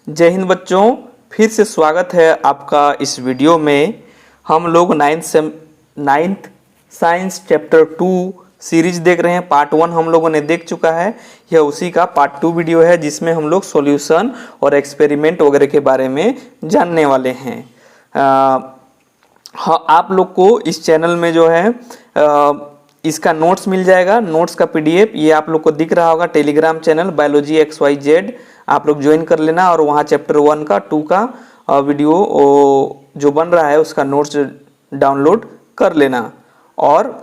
जय हिंद बच्चों, फिर से स्वागत है आपका इस वीडियो में। हम लोग नाइन्थ साइंस चैप्टर 2 सीरीज देख रहे हैं। पार्ट 1 हम लोगों ने देख चुका है। यह उसी का पार्ट 2 वीडियो है जिसमें हम लोग सॉल्यूशन और एक्सपेरिमेंट वगैरह के बारे में जानने वाले हैं। हाँ, आप लोग को इस चैनल में जो है इसका नोट्स मिल जाएगा। नोट्स का पीडीएफ ये आप लोग को दिख रहा होगा। टेलीग्राम चैनल बायोलॉजी XYZ आप लोग ज्वाइन कर लेना और वहाँ चैप्टर 1 का 2 का वीडियो जो बन रहा है उसका नोट्स डाउनलोड कर लेना। और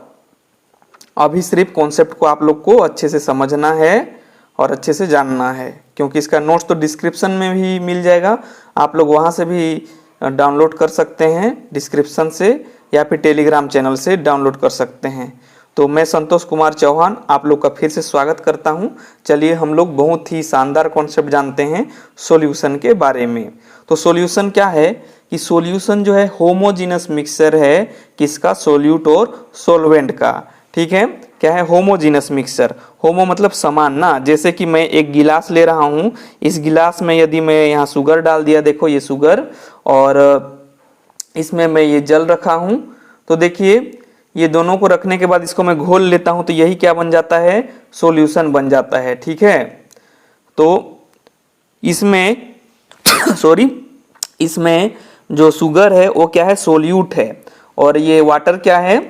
अभी सिर्फ कॉन्सेप्ट को आप लोग को अच्छे से समझना है और अच्छे से जानना है, क्योंकि इसका नोट्स तो डिस्क्रिप्शन में भी मिल जाएगा। आप लोग वहाँ से भी डाउनलोड कर सकते हैं डिस्क्रिप्शन से, या फिर टेलीग्राम चैनल से डाउनलोड कर सकते हैं। तो मैं संतोष कुमार चौहान आप लोग का फिर से स्वागत करता हूं। चलिए हम लोग बहुत ही शानदार कॉन्सेप्ट जानते हैं सॉल्यूशन के बारे में। तो सॉल्यूशन क्या है कि सॉल्यूशन जो है होमोजीनस मिक्सचर है किसका, सोल्यूट और सॉल्वेंट का। ठीक है, क्या है होमोजीनस मिक्सचर। होमो मतलब समान ना, जैसे कि मैं एक गिलास ले रहा हूं, इस गिलास में यदि मैं यहाँ शुगर डाल दिया, देखो ये शुगर, और इसमें मैं ये जल रखा हूं, तो देखिए ये दोनों को रखने के बाद इसको मैं घोल लेता हूं, तो यही क्या बन जाता है, सॉल्यूशन बन जाता है। ठीक है, तो इसमें इसमें जो शुगर है वो क्या है, सोल्यूट है, और ये वाटर क्या है,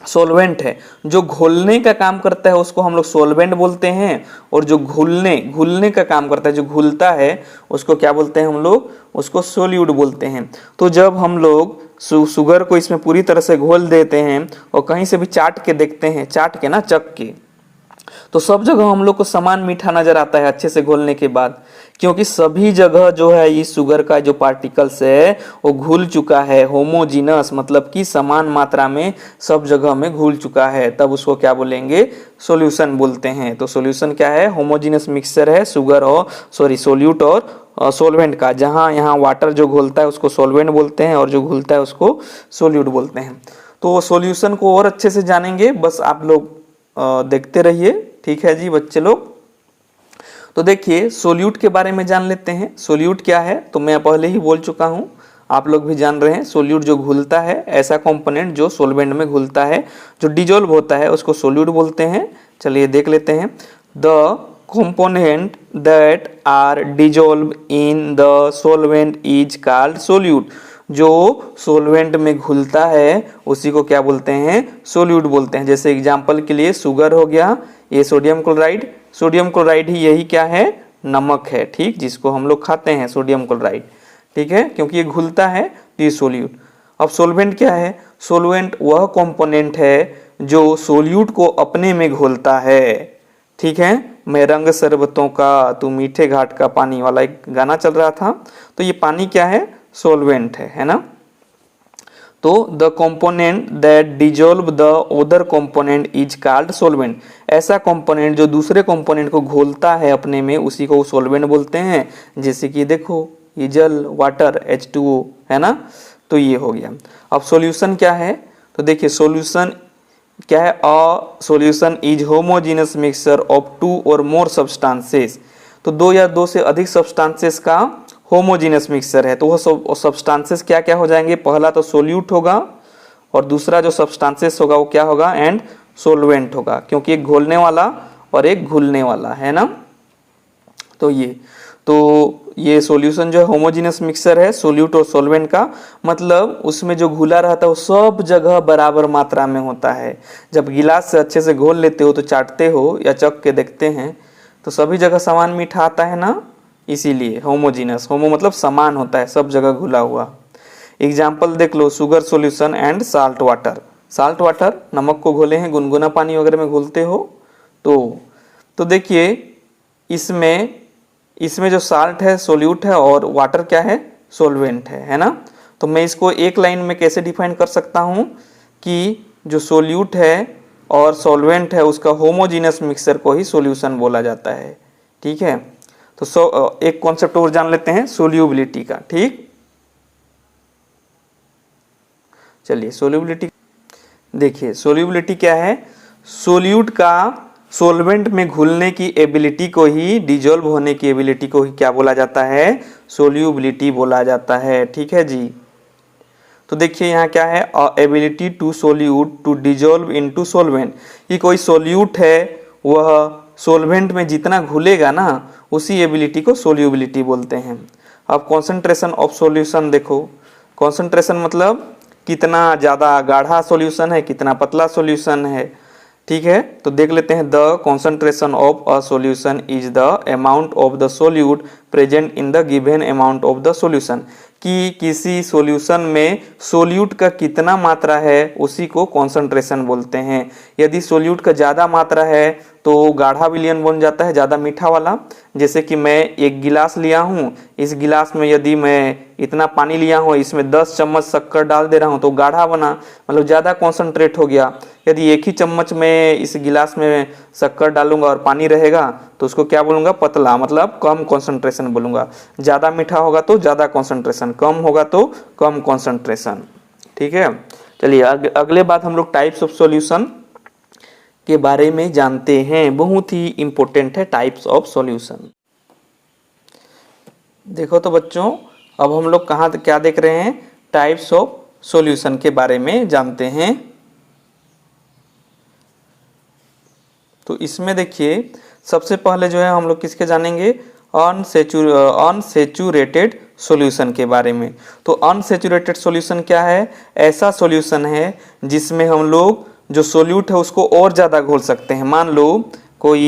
सॉल्वेंट है। जो घोलने का काम करता है उसको हम लोग सॉल्वेंट बोलते हैं, और जो घुलने का काम करता है, जो घुलता है, उसको क्या बोलते हैं हम लोग, उसको सोल्यूट बोलते हैं। तो जब हम लोग शुगर को इसमें पूरी तरह से घोल देते हैं और कहीं से भी चाट के देखते हैं, चाट के ना, चख के, तो सब जगह हम लोग को समान मीठा नजर आता है अच्छे से घोलने के बाद, क्योंकि सभी जगह जो है इस शुगर का जो पार्टिकल्स है वो घुल चुका है। होमोजीनस मतलब कि समान मात्रा में सब जगह में घुल चुका है, तब उसको क्या बोलेंगे, सॉल्यूशन बोलते हैं। तो सॉल्यूशन क्या है, होमोजीनस मिक्सचर है शुगर और सोल्यूट और सॉल्वेंट का। जहाँ यहाँ वाटर जो घोलता है उसको सॉल्वेंट बोलते हैं और जो घुलता है उसको सोल्यूट बोलते हैं। तो सॉल्यूशन को और अच्छे से जानेंगे, बस आप लोग देखते रहिए। ठीक है जी बच्चे लोग, तो देखिए सोल्यूट के बारे में जान लेते हैं। सोल्यूट क्या है तो मैं पहले ही बोल चुका हूं, आप लोग भी जान रहे हैं। सोल्यूट जो घुलता है, ऐसा कंपोनेंट जो सॉल्वेंट में घुलता है, जो डिजोल्व होता है, उसको सोल्यूट बोलते हैं। चलिए देख लेते हैं। The component that are dissolve in the solvent is called solute. जो सॉल्वेंट में घुलता है उसी को क्या बोलते हैं, सोल्यूट बोलते हैं। जैसे एग्जांपल के लिए शुगर हो गया, ये सोडियम क्लोराइड। सोडियम क्लोराइड ही यही क्या है, नमक है, ठीक, जिसको हम लोग खाते हैं सोडियम क्लोराइड। ठीक है, क्योंकि ये घुलता है तो ये सोल्यूट। अब सॉल्वेंट क्या है, सॉल्वेंट वह कंपोनेंट है जो सोल्यूट को अपने में घोलता है। ठीक है, मैं रंग शरबतों का तू मीठे घाट का पानी वाला एक गाना चल रहा था, तो ये पानी क्या है, सॉल्वेंट है ना। तो the component that dissolve the other component is called solvent. ऐसा कंपोनेंट जो दूसरे कंपोनेंट को घोलता है अपने में, उसी को सॉल्वेंट बोलते हैं। जैसे कि देखो ये जल, वाटर, H2O है ना, तो ये हो गया। अब सॉल्यूशन क्या है, तो देखिए सॉल्यूशन क्या है, a solution is homogeneous mixture of 2 और मोर सब्सटेंसेस। तो 2 या 2 से अधिक सब्सटेंसेस का होमोजीनस मिक्सचर है। तो वो सब्सटेंसेस क्या क्या हो जाएंगे, पहला तो सोल्यूट होगा और दूसरा जो सब्सटेंसेस होगा वो क्या होगा, एंड सॉल्वेंट होगा, क्योंकि एक घोलने वाला और एक घुलने वाला है ना। तो ये सॉल्यूशन जो है होमोजीनस मिक्सचर है सोल्यूट और सॉल्वेंट का, मतलब उसमें जो घुला रहता है वो सब जगह बराबर मात्रा में होता है। जब गिलास से अच्छे से घोल लेते हो तो चाटते हो या चख के देखते हैं तो सभी जगह समान मीठा आता है ना, इसीलिए होमोजीनस। होमो मतलब समान होता है, सब जगह घुला हुआ। एग्जाम्पल देख लो, sugar solution and salt water. Salt water नमक को घोले हैं, गुनगुना पानी वगैरह में घोलते हो तो देखिए इसमें जो साल्ट है सोल्यूट है और वाटर क्या है, सॉल्वेंट है ना। तो मैं इसको एक लाइन में कैसे डिफाइन कर सकता हूं कि जो सोल्यूट है और सॉल्वेंट है उसका होमोजीनस मिक्सचर को ही सॉल्यूशन बोला जाता है। ठीक है, तो एक कॉन्सेप्ट और जान लेते हैं सोल्यूबिलिटी का। ठीक, चलिए सोल्यूबिलिटी देखिए। सोल्यूबिलिटी क्या है, सोल्यूट का सोलवेंट में घुलने की एबिलिटी को ही, डिजोल्व होने की एबिलिटी को ही क्या बोला जाता है, सोल्यूबिलिटी बोला जाता है। ठीक है जी। तो देखिए यहाँ क्या है, ability to solute to dissolve into solvent. ये कोई सोल्यूट है, वह सोलवेंट में जितना घुलेगा ना, उसी एबिलिटी को सोल्यूबिलिटी बोलते हैं। अब कॉन्सेंट्रेशन ऑफ सॉल्यूशन देखो, कॉन्सेंट्रेशन मतलब कितना ज़्यादा गाढ़ा सॉल्यूशन है, कितना पतला सॉल्यूशन है। ठीक है, तो देख लेते हैं, the concentration of a solution is the amount of the solute present in the given amount of the solution. कि किसी सॉल्यूशन में सोल्यूट का कितना मात्रा है, उसी को कॉन्सेंट्रेशन बोलते हैं। यदि सोल्यूट का ज़्यादा मात्रा है तो गाढ़ा विलयन बन जाता है, ज़्यादा मीठा वाला। जैसे कि मैं एक गिलास लिया हूँ, इस गिलास में यदि मैं इतना पानी लिया हूँ, इसमें 10 चम्मच शक्कर डाल दे रहा हूँ तो गाढ़ा बना, मतलब ज़्यादा कॉन्सेंट्रेट हो गया। यदि एक ही चम्मच में इस गिलास में शक्कर डालूंगा और पानी रहेगा तो उसको क्या बोलूँगा, पतला, मतलब कम कॉन्सेंट्रेशन बोलूँगा। ज़्यादा मीठा होगा तो ज़्यादा कॉन्सेंट्रेशन, कम होगा तो कम कॉन्सेंट्रेशन। ठीक है, चलिए अगले बात हम लोग टाइप्स ऑफ सॉल्यूशन के बारे में जानते हैं। बहुत ही इंपॉर्टेंट है टाइप्स ऑफ सॉल्यूशन। देखो तो बच्चों, अब हम लोग कहाँ क्या देख रहे हैं, टाइप्स ऑफ सॉल्यूशन के बारे में जानते हैं। तो इसमें देखिए, सबसे पहले जो है हम लोग किसके जानेंगे, अनसेचुरेटेड सॉल्यूशन के बारे में। तो अनसेचुरेटेड सॉल्यूशन क्या है, ऐसा सॉल्यूशन है जिसमें हम लोग जो सोल्यूट है उसको और ज़्यादा घोल सकते हैं। मान लो कोई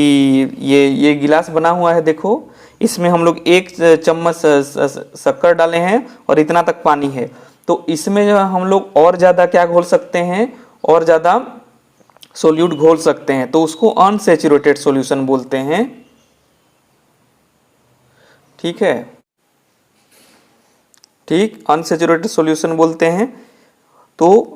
ये गिलास बना हुआ है, देखो इसमें हम लोग 1 चम्मच शक्कर डाले हैं और इतना तक पानी है। तो इसमें जो हम लोग और ज़्यादा क्या घोल सकते हैं, और ज़्यादा सोल्यूट घोल सकते हैं, तो उसको अनसेचुरेटेड सॉल्यूशन बोलते हैं। ठीक है, ठीक, अनसेचुरेटेड सॉल्यूशन बोलते हैं। तो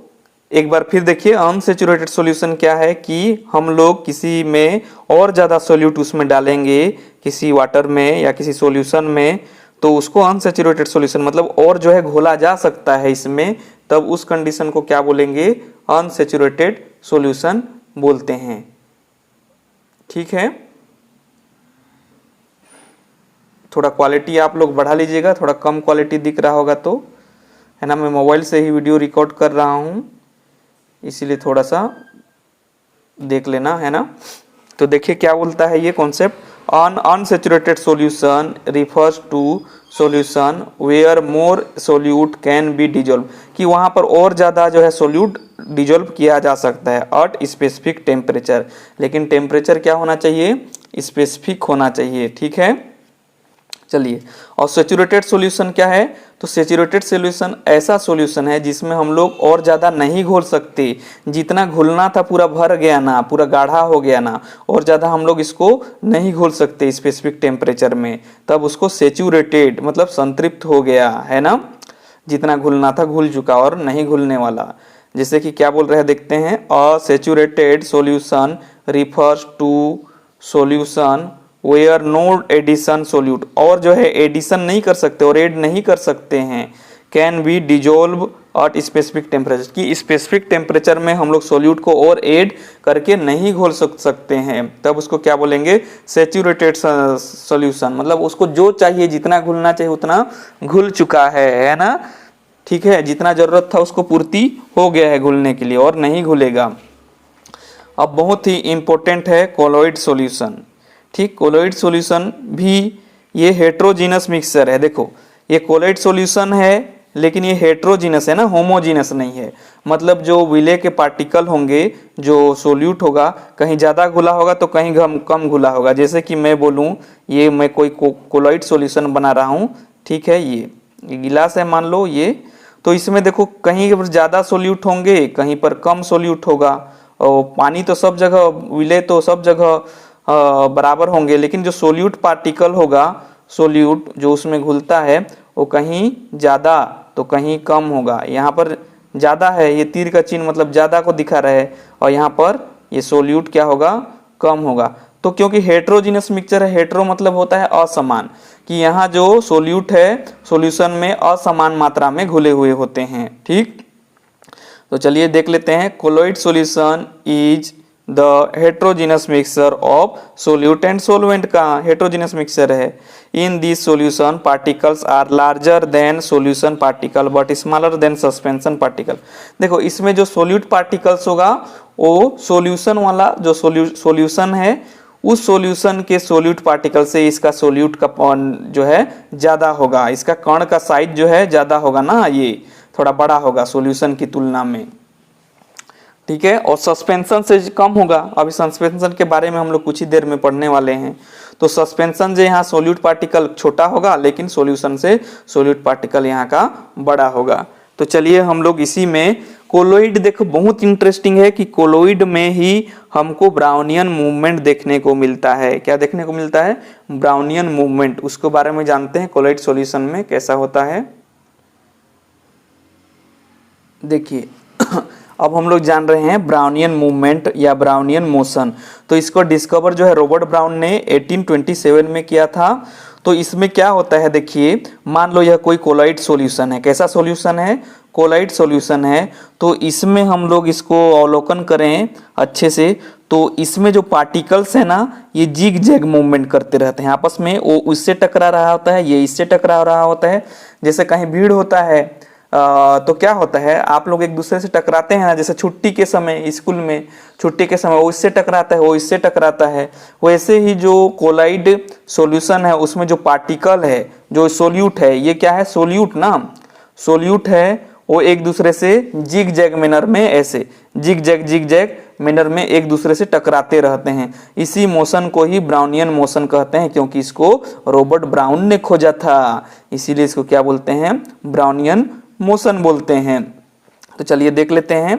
एक बार फिर देखिए, अनसेचुरेटेड सॉल्यूशन क्या है कि हम लोग किसी में और ज़्यादा सोल्यूट उसमें डालेंगे, किसी वाटर में या किसी सॉल्यूशन में, तो उसको अनसेचुरेटेड सॉल्यूशन, मतलब और जो है घोला जा सकता है इसमें, तब उस कंडीशन को क्या बोलेंगे, अनसेचुरेटेड सॉल्यूशन बोलते हैं। ठीक है, थोड़ा क्वालिटी आप लोग बढ़ा लीजिएगा, थोड़ा कम क्वालिटी दिख रहा होगा तो, है ना। मैं मोबाइल से ही वीडियो रिकॉर्ड कर रहा हूँ, इसीलिए थोड़ा सा देख लेना, है ना। तो देखिए क्या बोलता है ये concept, unsaturated solution refers to solution where more solute can be dissolve, कि वहाँ पर और ज़्यादा जो है सोल्यूट डिजोल्व किया जा सकता है एट स्पेसिफिक टेम्परेचर। लेकिन टेम्परेचर क्या होना चाहिए, स्पेसिफिक होना चाहिए। ठीक है, चलिए। और सेचुरेटेड सॉल्यूशन क्या है, तो सेचुरेटेड सॉल्यूशन ऐसा सॉल्यूशन है जिसमें हम लोग और ज़्यादा नहीं घोल सकते, जितना घुलना था पूरा भर गया ना, पूरा गाढ़ा हो गया ना, और ज़्यादा हम लोग इसको नहीं घोल सकते स्पेसिफिक टेम्परेचर में, तब उसको सेचुरेटेड मतलब संतृप्त हो गया, है ना। जितना घुलना था घुल चुका और नहीं घुलने वाला। जैसे कि क्या बोल रहे हैं देखते हैं, a saturated solution refers to solution where no addition solute, और जो है एडिशन नहीं कर सकते और ऐड नहीं कर सकते हैं, can be dissolve at specific temperature, कि स्पेसिफिक टेम्परेचर में हम लोग सोल्यूट को और ऐड करके नहीं घोल सकते हैं, तब उसको क्या बोलेंगे, सेचुरेटेड सॉल्यूशन। मतलब उसको जो चाहिए, जितना घुलना चाहिए उतना घुल चुका है ना। ठीक है, जितना जरूरत था उसको पूर्ति हो गया है घुलने के लिए, और नहीं घुलेगा। अब बहुत ही इंपॉर्टेंट है कोलोइड सॉल्यूशन। ठीक, कोलोइड सॉल्यूशन भी ये हेट्रोजीनस मिक्सचर है। देखो ये कोलोइड सॉल्यूशन है, लेकिन ये हेट्रोजीनस है ना, होमोजीनस नहीं है। मतलब जो विले के पार्टिकल होंगे, जो सोल्यूट होगा, कहीं ज़्यादा घुला होगा तो कहीं कम घुला होगा। जैसे कि मैं बोलूँ, ये मैं कोई कोलोइड सॉल्यूशन बना रहा हूँ, ठीक है, ये गिलास है मान लो ये, तो इसमें देखो कहीं पर ज़्यादा सोल्यूट होंगे, कहीं पर कम सोल्यूट होगा, और पानी तो सब जगह, विले तो सब जगह बराबर होंगे, लेकिन जो सोल्यूट पार्टिकल होगा, सोल्यूट जो उसमें घुलता है, वो कहीं ज़्यादा तो कहीं कम होगा। यहाँ पर ज़्यादा है, ये तीर का चिन्ह मतलब ज़्यादा को दिखा रहा है, और यहाँ पर ये सोल्यूट क्या होगा, कम होगा। तो क्योंकि हेट्रोजीनस मिक्सचर है, हेट्रो मतलब होता है असमान, कि यहाँ जो सोल्यूट है सॉल्यूशन में असमान मात्रा में घुले हुए होते हैं। ठीक, तो चलिए देख लेते हैं, colloid solution is the heterogeneous mixture of solute and solvent का हेट्रोजीनस मिक्सचर है। In this solution particles are larger than solution particle but smaller than suspension particle. देखो इसमें जो सोल्यूट पार्टिकल्स होगा वो सॉल्यूशन वाला जो सॉल्यूशन है उस सॉल्यूशन के सोल्यूट पार्टिकल से इसका सोल्यूट का जो है ज्यादा होगा, इसका कण का साइज जो है ज्यादा होगा ना, ये थोड़ा बड़ा होगा सॉल्यूशन की तुलना में, ठीक है। और सस्पेंशन से कम होगा। अभी सस्पेंशन के बारे में हम लोग कुछ ही देर में पढ़ने वाले हैं। तो सस्पेंशन से यहाँ सोल्यूट पार्टिकल छोटा होगा लेकिन सॉल्यूशन से सोल्यूट पार्टिकल यहाँ का बड़ा होगा। तो चलिए हम लोग इसी में कोलोइड, देखो बहुत इंटरेस्टिंग है कि कोलोइड में ही हमको ब्राउनियन मूवमेंट देखने को मिलता है। क्या देखने को मिलता है? Brownian movement. उसके बारे में जानते हैं कोलोइड सॉल्यूशन में कैसा होता है। देखिए अब हम लोग जान रहे हैं ब्राउनियन मूवमेंट या ब्राउनियन मोशन। तो इसको डिस्कवर जो है रॉबर्ट ब्राउन ने 1827 में किया था। तो इसमें क्या होता है, देखिए मान लो यह कोई कोलाइड सॉल्यूशन है। कैसा सॉल्यूशन है? कोलाइड सॉल्यूशन है। तो इसमें हम लोग इसको अवलोकन करें अच्छे से, तो इसमें जो पार्टिकल्स है ना ये जिग जैग मूवमेंट करते रहते हैं आपस में। वो उससे टकरा रहा होता है, ये इससे टकरा रहा होता है। जैसे कहीं भीड़ होता है तो क्या होता है, आप लोग एक दूसरे से टकराते हैं ना, जैसे छुट्टी के समय स्कूल में छुट्टी के समय वो इससे टकराता है, वो इससे टकराता है। वैसे ही जो कोलाइड सॉल्यूशन है उसमें जो पार्टिकल है, जो सोल्यूट है, ये क्या है? सोल्यूट ना, सोल्यूट है, वो एक दूसरे से जिग जैग मैनर में, ऐसे जिग जैग मैनर में एक दूसरे से टकराते रहते हैं। इसी मोशन को ही ब्राउनियन मोशन कहते हैं, क्योंकि इसको रॉबर्ट ब्राउन ने खोजा था, इसीलिए इसको क्या बोलते हैं? ब्राउनियन मोशन बोलते हैं। तो चलिए देख लेते हैं।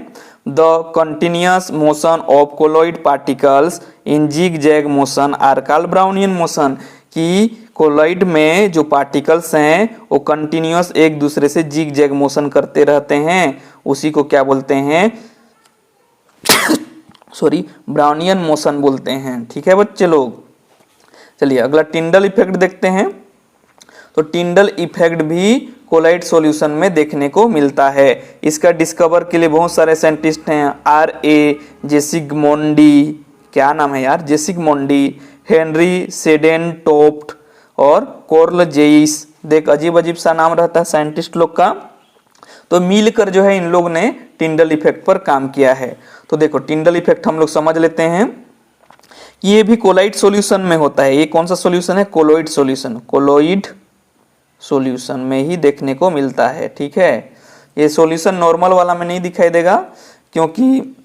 The continuous motion of colloid particles in zig zag motion are called Brownian motion. कि कोलोइड में जो पार्टिकल्स हैं वो कंटिन्यूअस एक दूसरे से जिग जैग मोशन करते रहते हैं, उसी को क्या बोलते हैं? सॉरी, ब्राउनियन मोशन बोलते हैं। ठीक है बच्चे लोग। चलिए अगला टिंडल इफेक्ट देखते हैं। तो टिंडल इफेक्ट भी कोलाइड सॉल्यूशन में देखने को मिलता है। इसका डिस्कवर के लिए बहुत सारे साइंटिस्ट हैं। R.A. जेसिगमोंडी, क्या नाम है यार, जेसिगमोंडी, हेनरी सेडेनटोफ्ट और कोर्ल जेइस। देख अजीब अजीब सा नाम रहता है साइंटिस्ट लोग का। तो मिलकर जो है इन लोग ने टिंडल इफेक्ट पर काम किया है। तो देखो टिंडल इफेक्ट हम लोग समझ लेते हैं। ये भी कोलाइड सॉल्यूशन में होता है। ये कौन सा सॉल्यूशन है? Colloid solution. कोलोइड सॉल्यूशन में ही देखने को मिलता है। ठीक है, ये सॉल्यूशन नॉर्मल वाला में नहीं दिखाई देगा, क्योंकि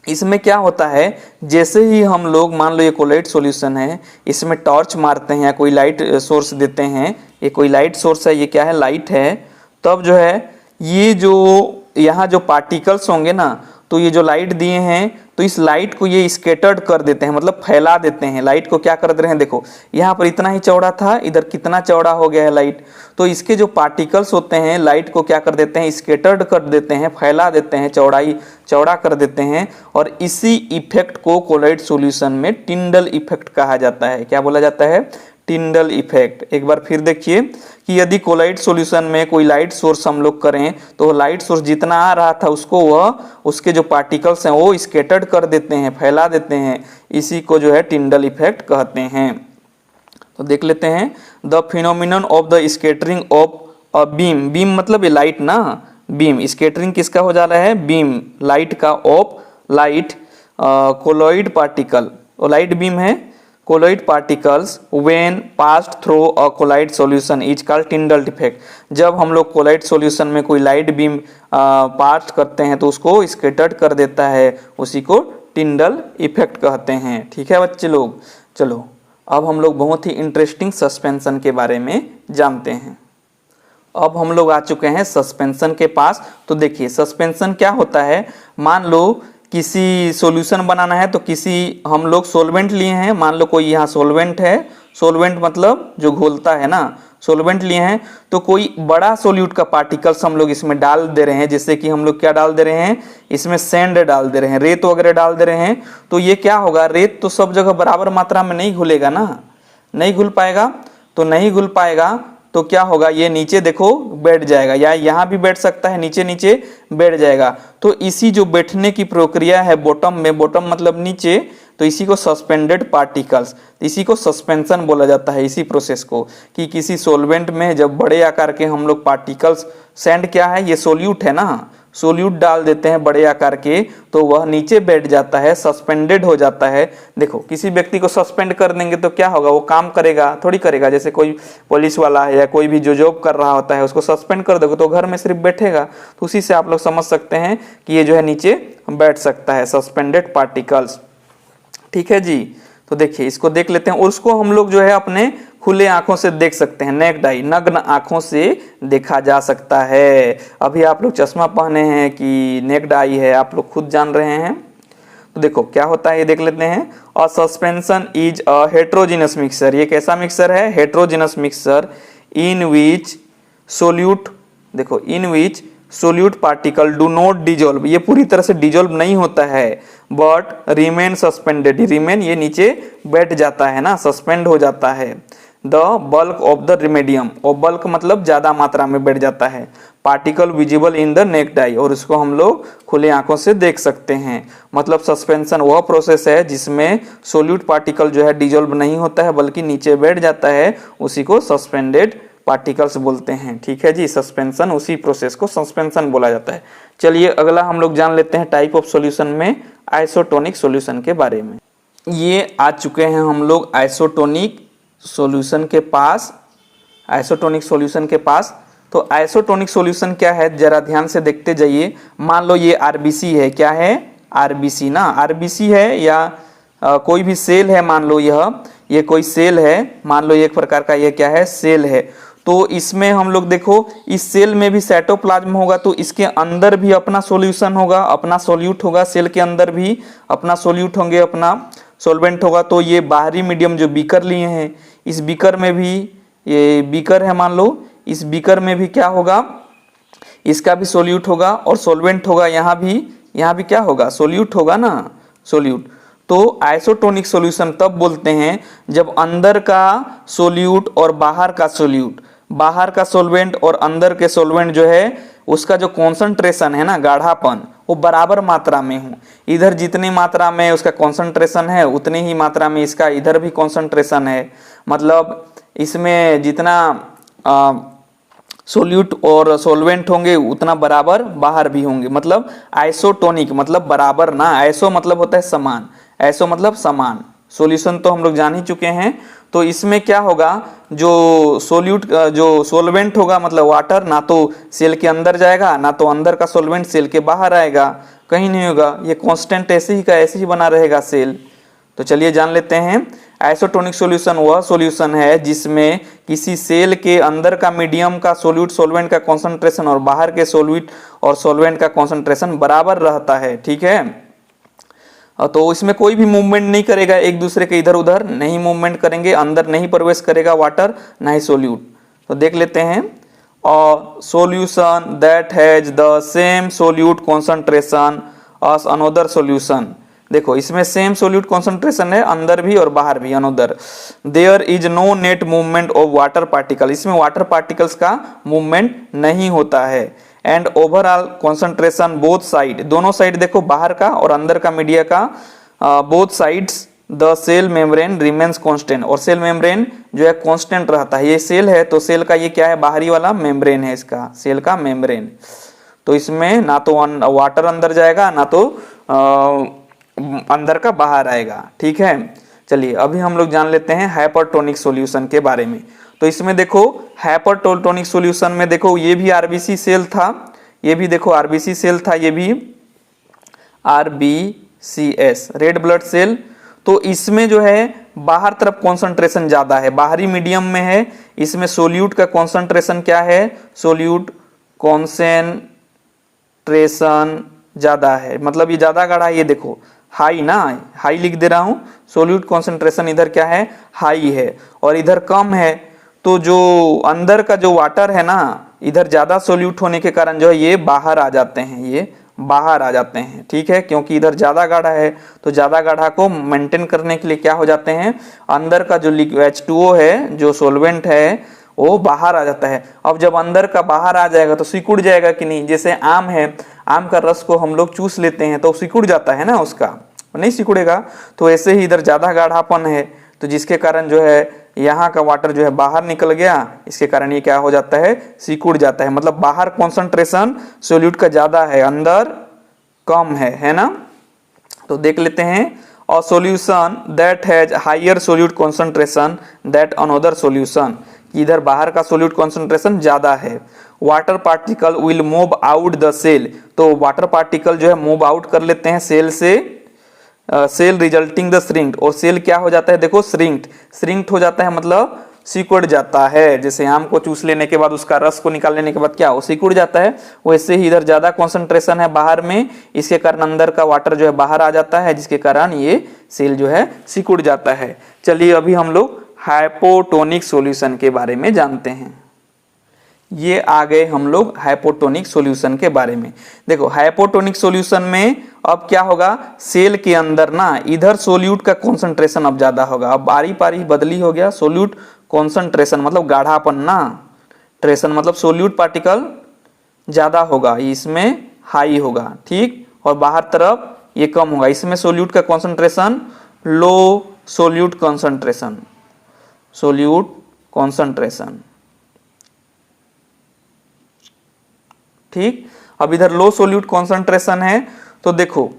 इसमें क्या होता है, जैसे ही हम लोग मान लो ये कोलाइड सॉल्यूशन है, इसमें टॉर्च मारते हैं या कोई लाइट सोर्स देते हैं, ये कोई लाइट सोर्स है, ये क्या है? लाइट है। तब जो है ये जो यहाँ जो पार्टिकल्स होंगे ना, तो ये जो लाइट दिए हैं तो इस लाइट को ये स्कैटर्ड कर देते हैं, मतलब फैला देते हैं। लाइट को क्या कर दे रहे हैं, देखो यहाँ पर इतना ही चौड़ा था, इधर कितना चौड़ा हो गया है लाइट। तो इसके जो पार्टिकल्स होते हैं लाइट को क्या कर देते हैं? स्कैटर्ड कर देते हैं, फैला देते हैं, चौड़ा कर देते हैं। और इसी इफेक्ट को कोलाइड सॉल्यूशन में टिंडल इफेक्ट कहा जाता है। क्या बोला जाता है? Tyndall effect. एक बार फिर देखिए कि यदि कोलाइड सॉल्यूशन में कोई लाइट सोर्स हम लोग करें तो लाइट सोर्स जितना आ रहा था उसको वह उसके जो पार्टिकल्स हैं वो स्कैटर्ड कर देते हैं, फैला देते हैं। इसी को जो है टिंडल इफेक्ट कहते हैं। तो देख लेते हैं। The phenomenon of the scattering of a beam. Beam मतलब ये लाइट ना, बीम। स्कैटरिंग किसका हो जा रहा है? बीम, लाइट का, of light colloid particle. Light beam है। Colloid particles when passed through a colloid solution is called Tyndall effect. जब हम लोग कोलाइड सॉल्यूशन में कोई लाइट बीम पास करते हैं तो उसको स्कैटर्ड कर देता है, उसी को टिंडल इफेक्ट कहते हैं। ठीक है बच्चे लोग। चलो अब हम लोग बहुत ही इंटरेस्टिंग सस्पेंशन के बारे में जानते हैं। अब हम लोग आ चुके हैं सस्पेंशन के पास। तो देखिए सस्पेंशन क्या होता है, मान लो किसी सॉल्यूशन बनाना है तो किसी हम लोग सोलवेंट लिए हैं। मान लो कोई यहाँ सोलवेंट है, सोलवेंट मतलब जो घोलता है ना, सोलवेंट लिए हैं। तो कोई बड़ा सोल्यूट का पार्टिकल्स हम लोग इसमें डाल दे रहे हैं। जैसे कि हम लोग क्या डाल दे रहे हैं, इसमें सैंड डाल दे रहे हैं, रेत वगैरह डाल दे रहे हैं। तो ये क्या होगा, रेत तो सब जगह बराबर मात्रा में नहीं घुलेगा ना, नहीं घुल पाएगा। तो नहीं घुल पाएगा तो क्या होगा, ये नीचे देखो बैठ जाएगा, या यहाँ भी बैठ सकता है, नीचे नीचे बैठ जाएगा। तो इसी जो बैठने की प्रक्रिया है बॉटम में, बॉटम मतलब नीचे, तो इसी को सस्पेंडेड पार्टिकल्स, इसी को सस्पेंशन बोला जाता है। इसी प्रोसेस को कि किसी सोलवेंट में जब बड़े आकार के हम लोग पार्टिकल्स, सैंड क्या है, ये सोल्यूट है ना, सोल्यूट डाल देते हैं बड़े आकार के, तो वह नीचे बैठ जाता है, सस्पेंडेड हो जाता है। देखो किसी व्यक्ति को सस्पेंड कर देंगे तो क्या होगा, वो काम करेगा थोड़ी करेगा। जैसे कोई पुलिस वाला है या कोई भी जो जॉब कर रहा होता है, उसको सस्पेंड कर दोगे तो घर में सिर्फ बैठेगा। तो उसी से आप लोग समझ सकते हैं कि ये जो है नीचे बैठ सकता है, सस्पेंडेड पार्टिकल्स। ठीक है जी, तो देखिए इसको देख लेते हैं। और उसको हम लोग जो है अपने खुले आंखों से देख सकते हैं, नेक्ड आई, नग्न आंखों से देखा जा सकता है। अभी आप लोग चश्मा पहने हैं कि नेक्ड आई है, आप लोग खुद जान रहे हैं। तो देखो क्या होता है ये देख लेते हैं। A suspension is a heterogeneous mixture, ये कैसा मिक्सचर है, heterogeneous mixture, in which solute, देखो in which solute particle do not dissolve, ये पूरी तरह से डिजोल्व नहीं होता है, बट रिमेन सस्पेंडेड, रिमेन ये नीचे बैठ जाता है ना, सस्पेंड हो जाता है। द बल्क ऑफ द रिमेडियम, और बल्क मतलब ज्यादा मात्रा में बैठ जाता है, particle visible in the necked आई, और उसको हम लोग खुले आंखों से देख सकते हैं। मतलब सस्पेंशन वह प्रोसेस है जिसमें सोल्यूट पार्टिकल जो है डिजोल्व नहीं होता है बल्कि नीचे बैठ जाता है, उसी को सस्पेंडेड पार्टिकल्स बोलते हैं। ठीक है जी, सस्पेंशन, उसी प्रोसेस को सस्पेंशन बोला जाता है। चलिए अगला हम लोग जान लेते हैं टाइप ऑफ सॉल्यूशन में आइसोटोनिक सॉल्यूशन के बारे में। ये आ चुके हैं हम लोग आइसोटोनिक सॉल्यूशन के पास, आइसोटोनिक सॉल्यूशन के पास। तो आइसोटोनिक सॉल्यूशन क्या है, जरा ध्यान से देखते जाइए। मान लो ये आरबीसी है, क्या है, आरबीसी ना, आरबीसी है या कोई भी सेल है, मान लो ये कोई सेल है, मान लो एक प्रकार का ये क्या है, सेल है। तो इसमें हम लोग देखो इस सेल में भी साइटोप्लाज्म होगा, तो इसके अंदर भी अपना सॉल्यूशन होगा, अपना सोल्यूट होगा, सेल के अंदर भी अपना सोल्यूट होंगे, अपना सॉल्वेंट होगा। तो ये बाहरी मीडियम जो बीकर लिए हैं, इस बीकर में भी, ये बीकर है मान लो, इस बीकर में भी क्या होगा, इसका भी सोल्यूट होगा और सॉल्वेंट होगा, यहाँ भी क्या होगा, सोल्यूट होगा ना, सोल्यूट। तो आइसोटोनिक सॉल्यूशन तब बोलते हैं जब अंदर का सोल्यूट और बाहर का सोल्यूट, बाहर का सॉल्वेंट और अंदर के सॉल्वेंट जो है उसका जो कॉन्सेंट्रेशन है ना, गाढ़ापन, वो बराबर मात्रा में हो। इधर जितनी मात्रा में उसका कॉन्सेंट्रेशन है उतनी ही मात्रा में इसका इधर भी कॉन्सेंट्रेशन है। मतलब इसमें जितना सोल्यूट और सॉल्वेंट होंगे उतना बराबर बाहर भी होंगे। मतलब आइसोटोनिक मतलब बराबर ना, आइसो मतलब होता है समान, ऐसो मतलब समान। सॉल्यूशन तो हम लोग जान ही चुके हैं। तो इसमें क्या होगा, जो सोल्यूट जो सॉल्वेंट होगा मतलब वाटर, ना तो सेल के अंदर जाएगा ना तो अंदर का सॉल्वेंट सेल के बाहर आएगा, कहीं नहीं होगा, ये कांस्टेंट ऐसे ही का ऐसे ही बना रहेगा सेल। तो चलिए जान लेते हैं, आइसोटोनिक सॉल्यूशन वह सॉल्यूशन है जिसमें किसी सेल के अंदर का मीडियम का सोल्यूट सॉल्वेंट का कॉन्सेंट्रेशन और बाहर के सोल्यूट और सॉल्वेंट का कॉन्सेंट्रेशन बराबर रहता है। ठीक है, तो इसमें कोई भी मूवमेंट नहीं करेगा, एक दूसरे के इधर उधर नहीं मूवमेंट करेंगे, अंदर नहीं प्रवेश करेगा वाटर ना ही सोल्यूट। तो देख लेते हैं, solution that has the same solute concentration as another solution. देखो इसमें सेम सोल्यूट कॉन्सेंट्रेशन है अंदर भी और बाहर भी, another. There is no net movement of water particle, इसमें वाटर पार्टिकल्स का मूवमेंट नहीं होता है। And overall concentration both side, दोनों साइड देखो, बाहर का और अंदर का मीडिया का, both sides the cell membrane remains constant, और सेल मेम्ब्रेन जो है कांस्टेंट रहता है। ये सेल है तो सेल का ये क्या है, बाहरी वाला मेम्ब्रेन है इसका, सेल का मेम्ब्रेन। तो इसमें ना तो वाटर अंदर जाएगा ना तो अंदर का बाहर आएगा। ठीक है, चलिए अभी हम लोग जान लेते हैं हाइपरटोनिक सॉल्यूशन के बारे में। तो इसमें देखो हाइपरटोनिक सॉल्यूशन में देखो ये भी आरबीसी सेल था, ये भी देखो आरबीसी सेल था, ये भी आरबीसीएस रेड ब्लड सेल। तो इसमें जो है बाहर तरफ कॉन्सेंट्रेशन ज्यादा है, बाहरी मीडियम में है, इसमें सोल्यूट का कॉन्सेंट्रेशन क्या है, सोल्यूट कॉन्सेंट्रेशन ज्यादा है, मतलब ये ज्यादा गाढ़ा है। ये देखो हाई ना, हाई लिख दे रहा हूं, सोल्यूट कॉन्सेंट्रेशन इधर क्या है, हाई है, और इधर कम है। तो जो अंदर का जो वाटर है ना, इधर ज्यादा सोल्यूट होने के कारण जो है ये बाहर आ जाते हैं, ये बाहर आ जाते हैं। ठीक है, क्योंकि इधर ज्यादा गाढ़ा है, तो ज्यादा गाढ़ा को मेंटेन करने के लिए क्या हो जाते हैं, अंदर का जो H2O है, जो सोल्वेंट है, वो बाहर आ जाता है। अब जब अंदर का बाहर आ जाएगा तो सिकुड़ जाएगा कि नहीं, जैसे आम है, आम का रस को हम लोग चूस लेते हैं तो सिकुड़ जाता है ना, उसका नहीं सिकुड़ेगा। तो ऐसे ही इधर ज्यादा गाढ़ापन है, तो जिसके कारण जो है यहाँ का वाटर जो है बाहर निकल गया, इसके कारण ये क्या हो जाता है, सिकुड़ जाता है। मतलब बाहर कॉन्सेंट्रेशन सोल्यूट का ज्यादा है, अंदर कम है ना। तो देख लेते हैं, a solution that has higher solute concentration that another solution, इधर बाहर का सोल्यूट कॉन्सेंट्रेशन ज्यादा है। Water particle will move out the cell, तो वाटर पार्टिकल जो है मूव आउट कर लेते हैं सेल से, सेल रिजल्टिंग द श्रिंक्ड, और सेल क्या हो जाता है, देखो श्रिंक्ड हो जाता है, मतलब सिकुड़ जाता है। जैसे आम को चूस लेने के बाद उसका रस को निकाल लेने के बाद क्या हो, सिकुड़ जाता है, वैसे ही इधर ज्यादा कॉन्सेंट्रेशन है बाहर में, इसके कारण अंदर का वाटर जो है बाहर आ जाता है, जिसके कारण ये सेल जो है सिकुड़ जाता है। चलिए अभी हम लोग हाइपोटोनिक सॉल्यूशन के बारे में जानते हैं। ये आ गए हम लोग हाइपोटोनिक सॉल्यूशन के बारे में। देखो हाइपोटोनिक सॉल्यूशन में अब क्या होगा, सेल के अंदर ना इधर सोल्यूट का कॉन्सेंट्रेशन अब ज्यादा होगा, अब बारी बारी बदली हो गया, सोल्यूट कॉन्सेंट्रेशन मतलब गाढ़ापन ना, ट्रेशन मतलब सोल्यूट पार्टिकल ज्यादा होगा, इसमें हाई होगा, ठीक, और बाहर तरफ ये कम होगा, इसमें सोल्यूट का कॉन्सेंट्रेशन लो, सोल्यूट कॉन्सेंट्रेशन ठीक। अब इधर लो सोल्यूट कॉन्सेंट्रेशन है, तो देखो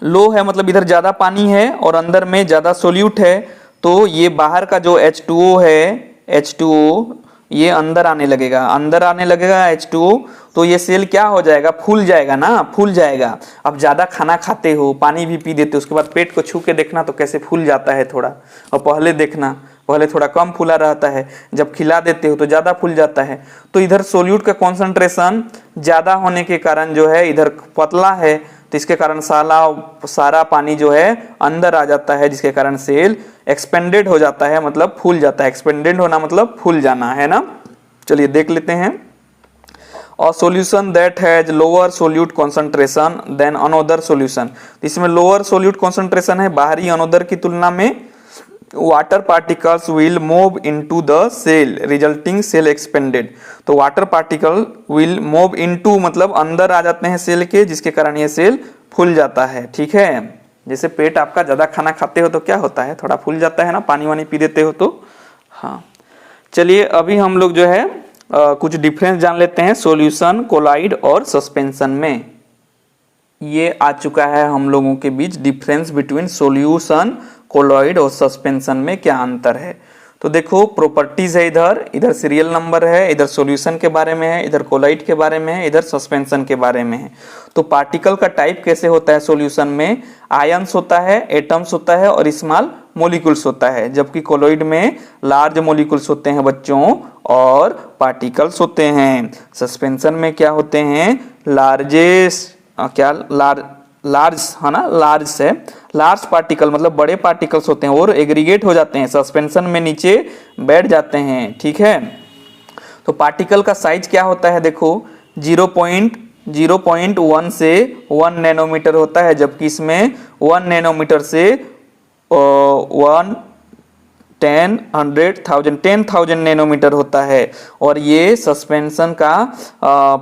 लो है मतलब इधर ज्यादा पानी है और अंदर में ज्यादा सोल्यूट है, तो ये बाहर का जो H2O है, H2O ये अंदर आने लगेगा H2O, तो ये सेल क्या हो जाएगा, फूल जाएगा ना, फूल जाएगा। अब ज्यादा खाना खाते हो, पानी भी पी देते हो, उसके बाद पेट को छू के देखना तो कैसे फूल जाता है थोड़ा, और पहले देखना, पहले थोड़ा कम फूला रहता है, जब खिला देते हो तो ज्यादा फूल जाता है। तो इधर सोल्यूट का कॉन्सेंट्रेशन ज्यादा होने के कारण जो है इधर पतला है, तो इसके कारण सारा पानी जो है अंदर आ जाता है, जिसके कारण सेल एक्सपेंडेड हो जाता है, मतलब फूल जाता है। एक्सपेंडेड होना मतलब फूल जाना है ना। चलिए देख लेते हैं, और solution that has lower solute concentration then another solution, इसमें लोअर सोल्यूट कॉन्सेंट्रेशन है बाहरी अनदर की तुलना में, water particles will move into the cell resulting cell expanded, तो water particle will move into मतलब अंदर आ जाते हैं सेल के, जिसके कारण ये सेल फूल जाता है, ठीक है। जैसे पेट आपका ज्यादा खाना खाते हो तो क्या होता है, थोड़ा फूल जाता है ना, पानी वानी पी देते हो तो, हाँ। चलिए अभी हम लोग जो है कुछ डिफरेंस जान लेते हैं सॉल्यूशन, कोलाइड और सस्पेंशन में। ये आ चुका है हम लोगों के बीच डिफरेंस बिटवीन सॉल्यूशन, कोलॉइड और सस्पेंशन में क्या अंतर है। तो देखो प्रॉपर्टीज है, इधर सीरियल नंबर है, इधर सॉल्यूशन के बारे में है, इधर कोलॉइड के बारे में है, इधर सस्पेंशन के बारे में है। तो पार्टिकल का टाइप कैसे होता है, सॉल्यूशन में आयंस होता है, एटम्स होता है और स्मॉल मोलिकुल्स होता है, जबकि कोलॉइड में लार्ज मोलिकुल्स होते हैं बच्चों और पार्टिकल्स होते हैं। सस्पेंशन में क्या होते हैं, लार्ज है ना, लार्ज पार्टिकल मतलब बड़े पार्टिकल्स होते हैं और एग्रीगेट हो जाते हैं, सस्पेंशन में नीचे बैठ जाते हैं, ठीक है। तो पार्टिकल का साइज क्या होता है, देखो 0.1 से 1 नैनोमीटर होता है, जबकि इसमें 1 नैनोमीटर से 10,000 नैनोमीटर होता है, और ये सस्पेंशन का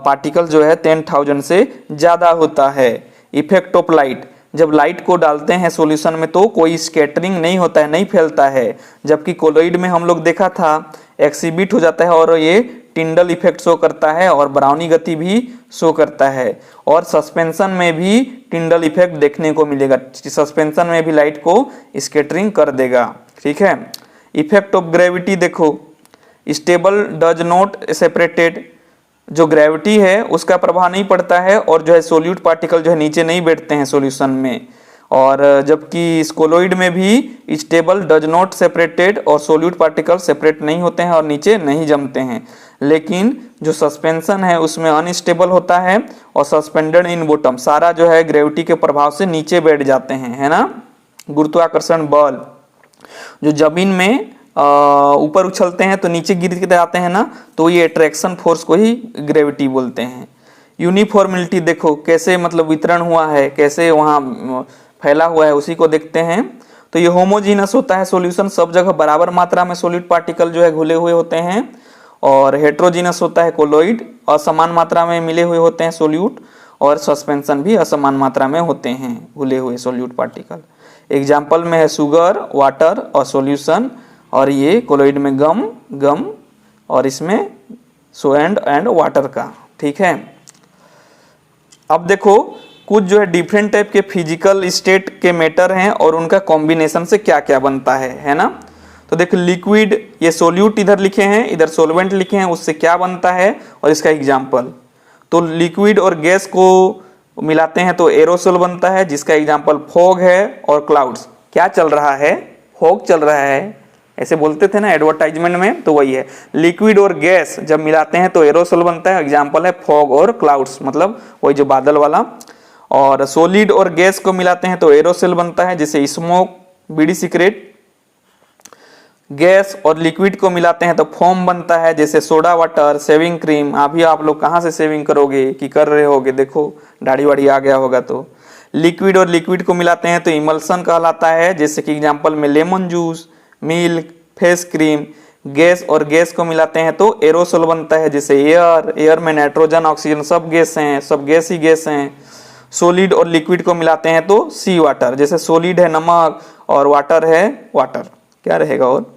पार्टिकल जो है 10,000 से ज्यादा होता है। इफेक्ट ऑफ लाइट, जब लाइट को डालते हैं सॉल्यूशन में तो कोई स्कैटरिंग नहीं होता है, नहीं फैलता है, जबकि कोलॉइड में हम लोग देखा था एक्सिबिट हो जाता है और ये टिंडल इफेक्ट शो करता है और ब्राउनी गति भी शो करता है, और सस्पेंशन में भी टिंडल इफेक्ट देखने को मिलेगा, सस्पेंशन में भी लाइट को स्कैटरिंग कर देगा, ठीक है। इफेक्ट ऑफ ग्रेविटी देखो, स्टेबल डज नॉट सेपरेटेड, जो ग्रेविटी है उसका प्रभाव नहीं पड़ता है, और जो है सोल्यूट पार्टिकल जो है नीचे नहीं बैठते हैं सॉल्यूशन में, और जबकि कोलॉइड में भी स्टेबल डज नॉट सेपरेटेड और सोल्यूट पार्टिकल सेपरेट नहीं होते हैं और नीचे नहीं जमते हैं, लेकिन जो सस्पेंशन है उसमें अनस्टेबल होता है और सस्पेंडेड इन बॉटम, सारा जो है ग्रेविटी के प्रभाव से नीचे बैठ जाते हैं, है ना। गुरुत्वाकर्षण बल, जो जमीन में ऊपर उछलते हैं तो नीचे गिर के आते हैं ना, तो ये अट्रैक्शन फोर्स को ही ग्रेविटी बोलते हैं। यूनिफॉर्मिलिटी देखो कैसे मतलब वितरण हुआ है, कैसे वहाँ फैला हुआ है, उसी को देखते हैं। तो ये होमोजीनस होता है सॉल्यूशन, सब जगह बराबर मात्रा में सॉलिड पार्टिकल जो है घुले हुए होते हैं। और हेट्रोजीनस होता है कोलोइड, असमान मात्रा में मिले हुए होते हैं सोल्यूट। और सस्पेंशन भी असमान मात्रा में होते हैं घुले हुए सोल्यूट पार्टिकल। एग्जाम्पल में है शुगर, वाटर और सॉल्यूशन। और ये कोलोइड में गम और इसमें सोएंड एंड वाटर का। ठीक है, अब देखो कुछ जो है डिफरेंट टाइप के फिजिकल स्टेट के मैटर हैं और उनका कॉम्बिनेशन से क्या क्या बनता है ना। तो देखो लिक्विड, ये सोल्यूट इधर लिखे हैं, इधर सोलवेंट लिखे हैं, उससे क्या बनता है और इसका एग्जाम्पल। तो लिक्विड और गैस को मिलाते हैं तो एरोसोल बनता है, जिसका एग्जाम्पल फॉग है और क्लाउड्स। क्या चल रहा है, फॉग चल रहा है, ऐसे बोलते थे ना एडवर्टाइजमेंट में, तो वही है। लिक्विड और गैस जब मिलाते हैं तो एरोसोल बनता है, एग्जाम्पल है फॉग और क्लाउड्स, मतलब वही जो बादल वाला। और सॉलिड और गैस को मिलाते हैं तो एरोसोल बनता है, जैसे स्मोक, बीड़ी सिगरेट। गैस और लिक्विड को मिलाते हैं तो फोम बनता है, जैसे सोडा वाटर, शेविंग क्रीम। अभी आप लोग कहाँ से शेविंग करोगे कि कर रहे होगे, देखो दाढ़ी वाड़ी आ गया होगा। तो लिक्विड और लिक्विड को मिलाते हैं तो इमल्सन कहलाता है, जैसे कि एग्जाम्पल में lemon juice, milk, face cream. Gas और गैस को मिलाते हैं तो एरोसोल बनता है, जैसे एयर में नाइट्रोजन, ऑक्सीजन सब गैस हैं, सब गैस ही गैस हैं। सॉलिड और लिक्विड को मिलाते हैं तो सी वाटर, जैसे सॉलिड है नमक और वाटर है वाटर, क्या रहेगा। और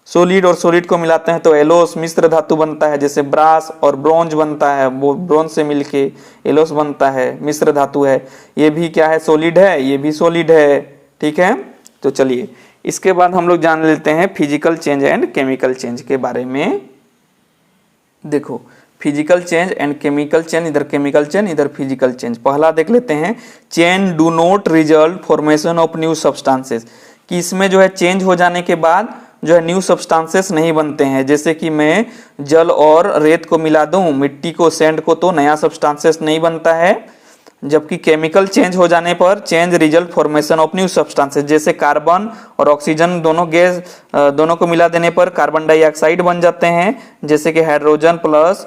सॉलिड और सॉलिड को मिलाते हैं तो एलोस मिश्र धातु बनता है, जैसे ब्रास और ब्रोंज बनता है, ब्रोंज से मिलके एलोस बनता है, मिश्र धातु है। ये भी क्या है, सॉलिड है, ये भी सॉलिड है। ठीक है, तो चलिए इसके बाद हम लोग जान लेते हैं physical change and chemical change के बारे में। देखो physical change and chemical change, इधर केमिकल चेंज इधर फिजिकल चेंज। पहला देख लेते हैं, change do not result formation of new substances, कि इसमें जो है चेंज हो जाने के बाद जो है न्यू सब्सटेंसेस नहीं बनते हैं। जैसे कि मैं जल और रेत को मिला दूं, मिट्टी को, सैंड को, तो नया सब्सटेंसेस नहीं बनता है। जबकि केमिकल चेंज हो जाने पर change result formation of new substances, जैसे कार्बन और ऑक्सीजन दोनों गैस, दोनों को मिला देने पर कार्बन डाइऑक्साइड बन जाते हैं। जैसे कि हाइड्रोजन प्लस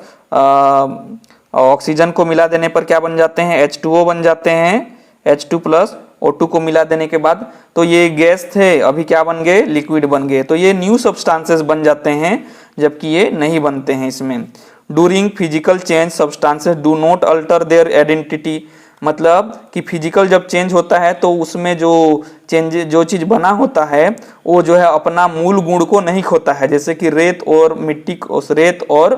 ऑक्सीजन को मिला देने पर क्या बन जाते हैं, H2O बन जाते हैं, H2 प्लस O2 को मिला देने के बाद। तो ये गैस थे, अभी क्या बन गए, लिक्विड बन गए। तो ये न्यू सब्सटेंसेस बन जाते हैं, जबकि ये नहीं बनते हैं इसमें। During physical change substances do not alter their identity, मतलब कि फिजिकल जब चेंज होता है तो उसमें जो चीज बना होता है वो जो है अपना मूल गुण को नहीं खोता है। जैसे कि रेत और मिट्टी को, रेत और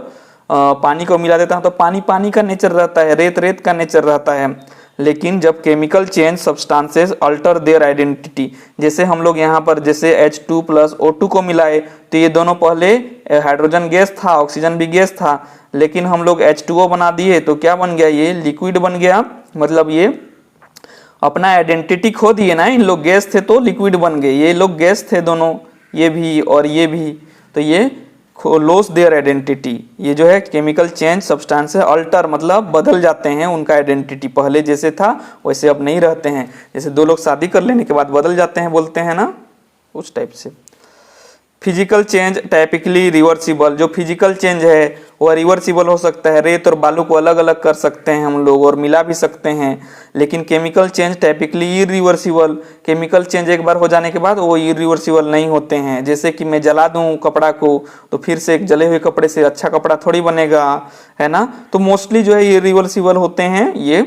पानी को मिला देता है तो पानी पानी का नेचर रहता है, रेत रेत का नेचर रहता है। लेकिन जब chemical change substances alter their identity, जैसे हम लोग यहाँ पर जैसे H2 प्लस O2 को मिलाए तो ये दोनों पहले हाइड्रोजन गैस था, ऑक्सीजन भी गैस था, लेकिन हम लोग H2O बना दिए तो क्या बन गया, ये लिक्विड बन गया। मतलब ये अपना आइडेंटिटी खो दिए ना, इन लोग गैस थे तो लिक्विड बन गए, ये लोग गैस थे दोनों, ये भी और ये भी, तो ये लॉस देयर आइडेंटिटी। ये जो है केमिकल चेंज सब्सटेंस है, अल्टर मतलब बदल जाते हैं, उनका आइडेंटिटी पहले जैसे था वैसे अब नहीं रहते हैं। जैसे दो लोग शादी कर लेने के बाद बदल जाते हैं, बोलते हैं ना, उस टाइप से। फिजिकल चेंज टाइपिकली रिवर्सिबल, जो फिजिकल चेंज है वो रिवर्सिबल हो सकता है, रेत और बालू को अलग अलग कर सकते हैं हम लोग और मिला भी सकते हैं। लेकिन chemical change typically irreversible, chemical change एक बार हो जाने के बाद वो इरिवर्सिबल नहीं होते हैं। जैसे कि मैं जला दूं कपड़ा को तो फिर से एक जले हुए कपड़े से अच्छा कपड़ा थोड़ी बनेगा, है ना। तो मोस्टली जो है ये रिवर्सिबल होते हैं ये।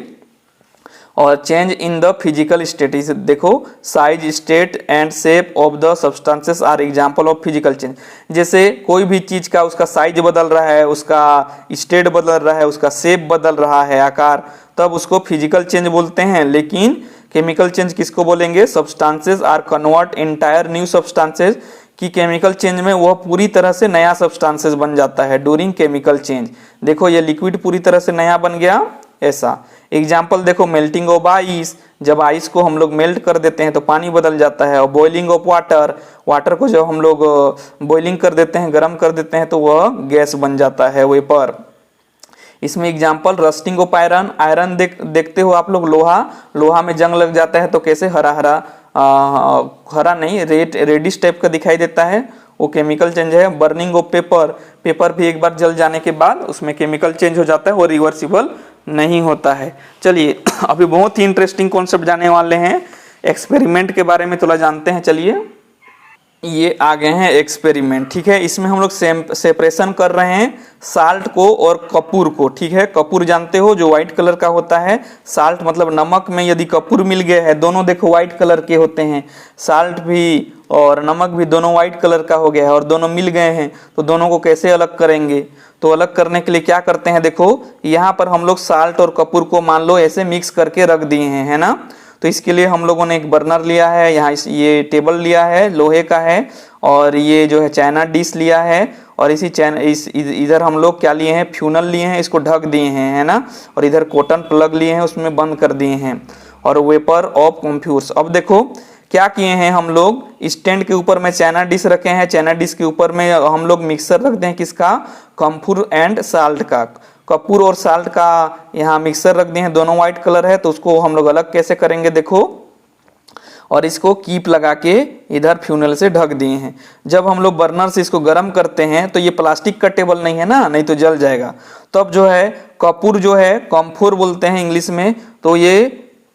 और change in the physical state, देखो size, state and shape of the substances are example of physical change. जैसे कोई भी चीज का उसका साइज बदल रहा है, उसका स्टेट बदल रहा है, उसका शेप बदल रहा है, आकार, तब उसको फिजिकल चेंज बोलते हैं। लेकिन केमिकल चेंज किसको बोलेंगे, substances are convert entire new substances, कि केमिकल चेंज में वह पूरी तरह से नया सब्सटेंसेस बन जाता है ड्यूरिंग केमिकल चेंज। देखो ये लिक्विड पूरी तरह से नया बन गया, ऐसा। एग्जाम्पल देखो मेल्टिंग ऑफ आइस, जब आइस को हम लोग मेल्ट कर देते हैं तो पानी बदल जाता है। और बॉइलिंग ऑफ वाटर, वाटर को जब हम लोग बॉइलिंग कर देते हैं, गर्म कर देते हैं तो वह गैस बन जाता है, वेपर। इसमें example rusting of iron, iron देखते हो आप लोग, लोहा में जंग लग जाता है तो कैसे हरा हरा, हरा नहीं रेडिश टाइप का दिखाई देता है, वो केमिकल चेंज है। बर्निंग ऑफ पेपर, पेपर भी एक बार जल जाने के बाद उसमें केमिकल चेंज हो जाता है, वो रिवर्सिबल नहीं होता है। चलिए अभी बहुत ही इंटरेस्टिंग कॉन्सेप्ट जाने वाले हैं, एक्सपेरिमेंट के बारे में थोड़ा जानते हैं। चलिए, ये आ गए हैं एक्सपेरिमेंट, ठीक है। इसमें हम लोग सेपरेशन कर रहे हैं साल्ट को और कपूर को, ठीक है। कपूर जानते हो जो व्हाइट कलर का होता है, साल्ट मतलब नमक में यदि कपूर मिल गया है, दोनों देखो व्हाइट कलर के होते हैं, साल्ट भी और नमक भी दोनों व्हाइट कलर का हो गया है और दोनों मिल गए हैं, तो दोनों को कैसे अलग करेंगे? तो अलग करने के लिए क्या करते हैं, देखो यहाँ पर हम लोग साल्ट और कपूर को मान लो ऐसे मिक्स करके रख दिए हैं, है ना। तो इसके लिए हम लोगों ने एक बर्नर लिया है, यहाँ ये टेबल लिया है, लोहे का है, और ये जो है चाइना डिश लिया है, और इधर हम लोग क्या लिए हैं, फ्यूनल लिए हैं, इसको ढक दिए हैं, है ना। और इधर कॉटन प्लग लिए हैं, उसमें बंद कर दिए हैं, और वेपर ऑफ कॉम्फ्यूर्स। अब देखो क्या किए हैं हम लोग, स्टैंड के ऊपर में चाइना डिश रखे हैं, चाइना डिश के ऊपर में हम लोग मिक्सर रखते हैं, किसका, कम्फूर एंड साल्ट का। कपूर और साल्ट का यहाँ मिक्सर रख दिए हैं, दोनों व्हाइट कलर है, तो उसको हम लोग अलग कैसे करेंगे देखो, और इसको कीप लगा के इधर फ्यूनल से ढक दिए हैं। जब हम लोग बर्नर से इसको गर्म करते हैं तो ये प्लास्टिक का टेबल नहीं है ना, नहीं तो जल जाएगा। तब जो है कपूर जो है, कम्फोर बोलते हैं इंग्लिश में, तो ये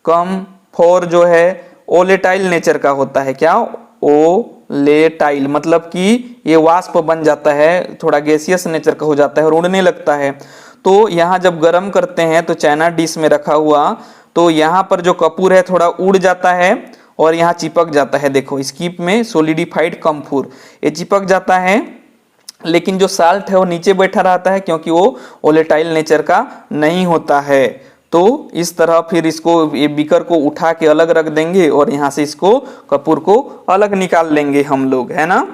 कम्फोर जो है ओलेटाइल नेचर का होता है। क्या, ओलेटाइल मतलब कि ये वाष्प बन जाता है, थोड़ा गैसियस नेचर का हो जाता है और उड़ने लगता है। तो यहाँ जब गर्म करते हैं तो चाइना डिश में रखा हुआ, तो यहाँ पर जो कपूर है थोड़ा उड़ जाता है और यहाँ चिपक जाता है। देखो स्कीप में सोलिडिफाइड कम्फूर, ये चिपक जाता है, लेकिन जो साल्ट है वो नीचे बैठा रहता है क्योंकि वो ओलेटाइल नेचर का नहीं होता है। तो इस तरह फिर इसको, ये बीकर को उठा के अलग रख देंगे और यहाँ से इसको कपूर को अलग निकाल लेंगे हम लोग, है ना।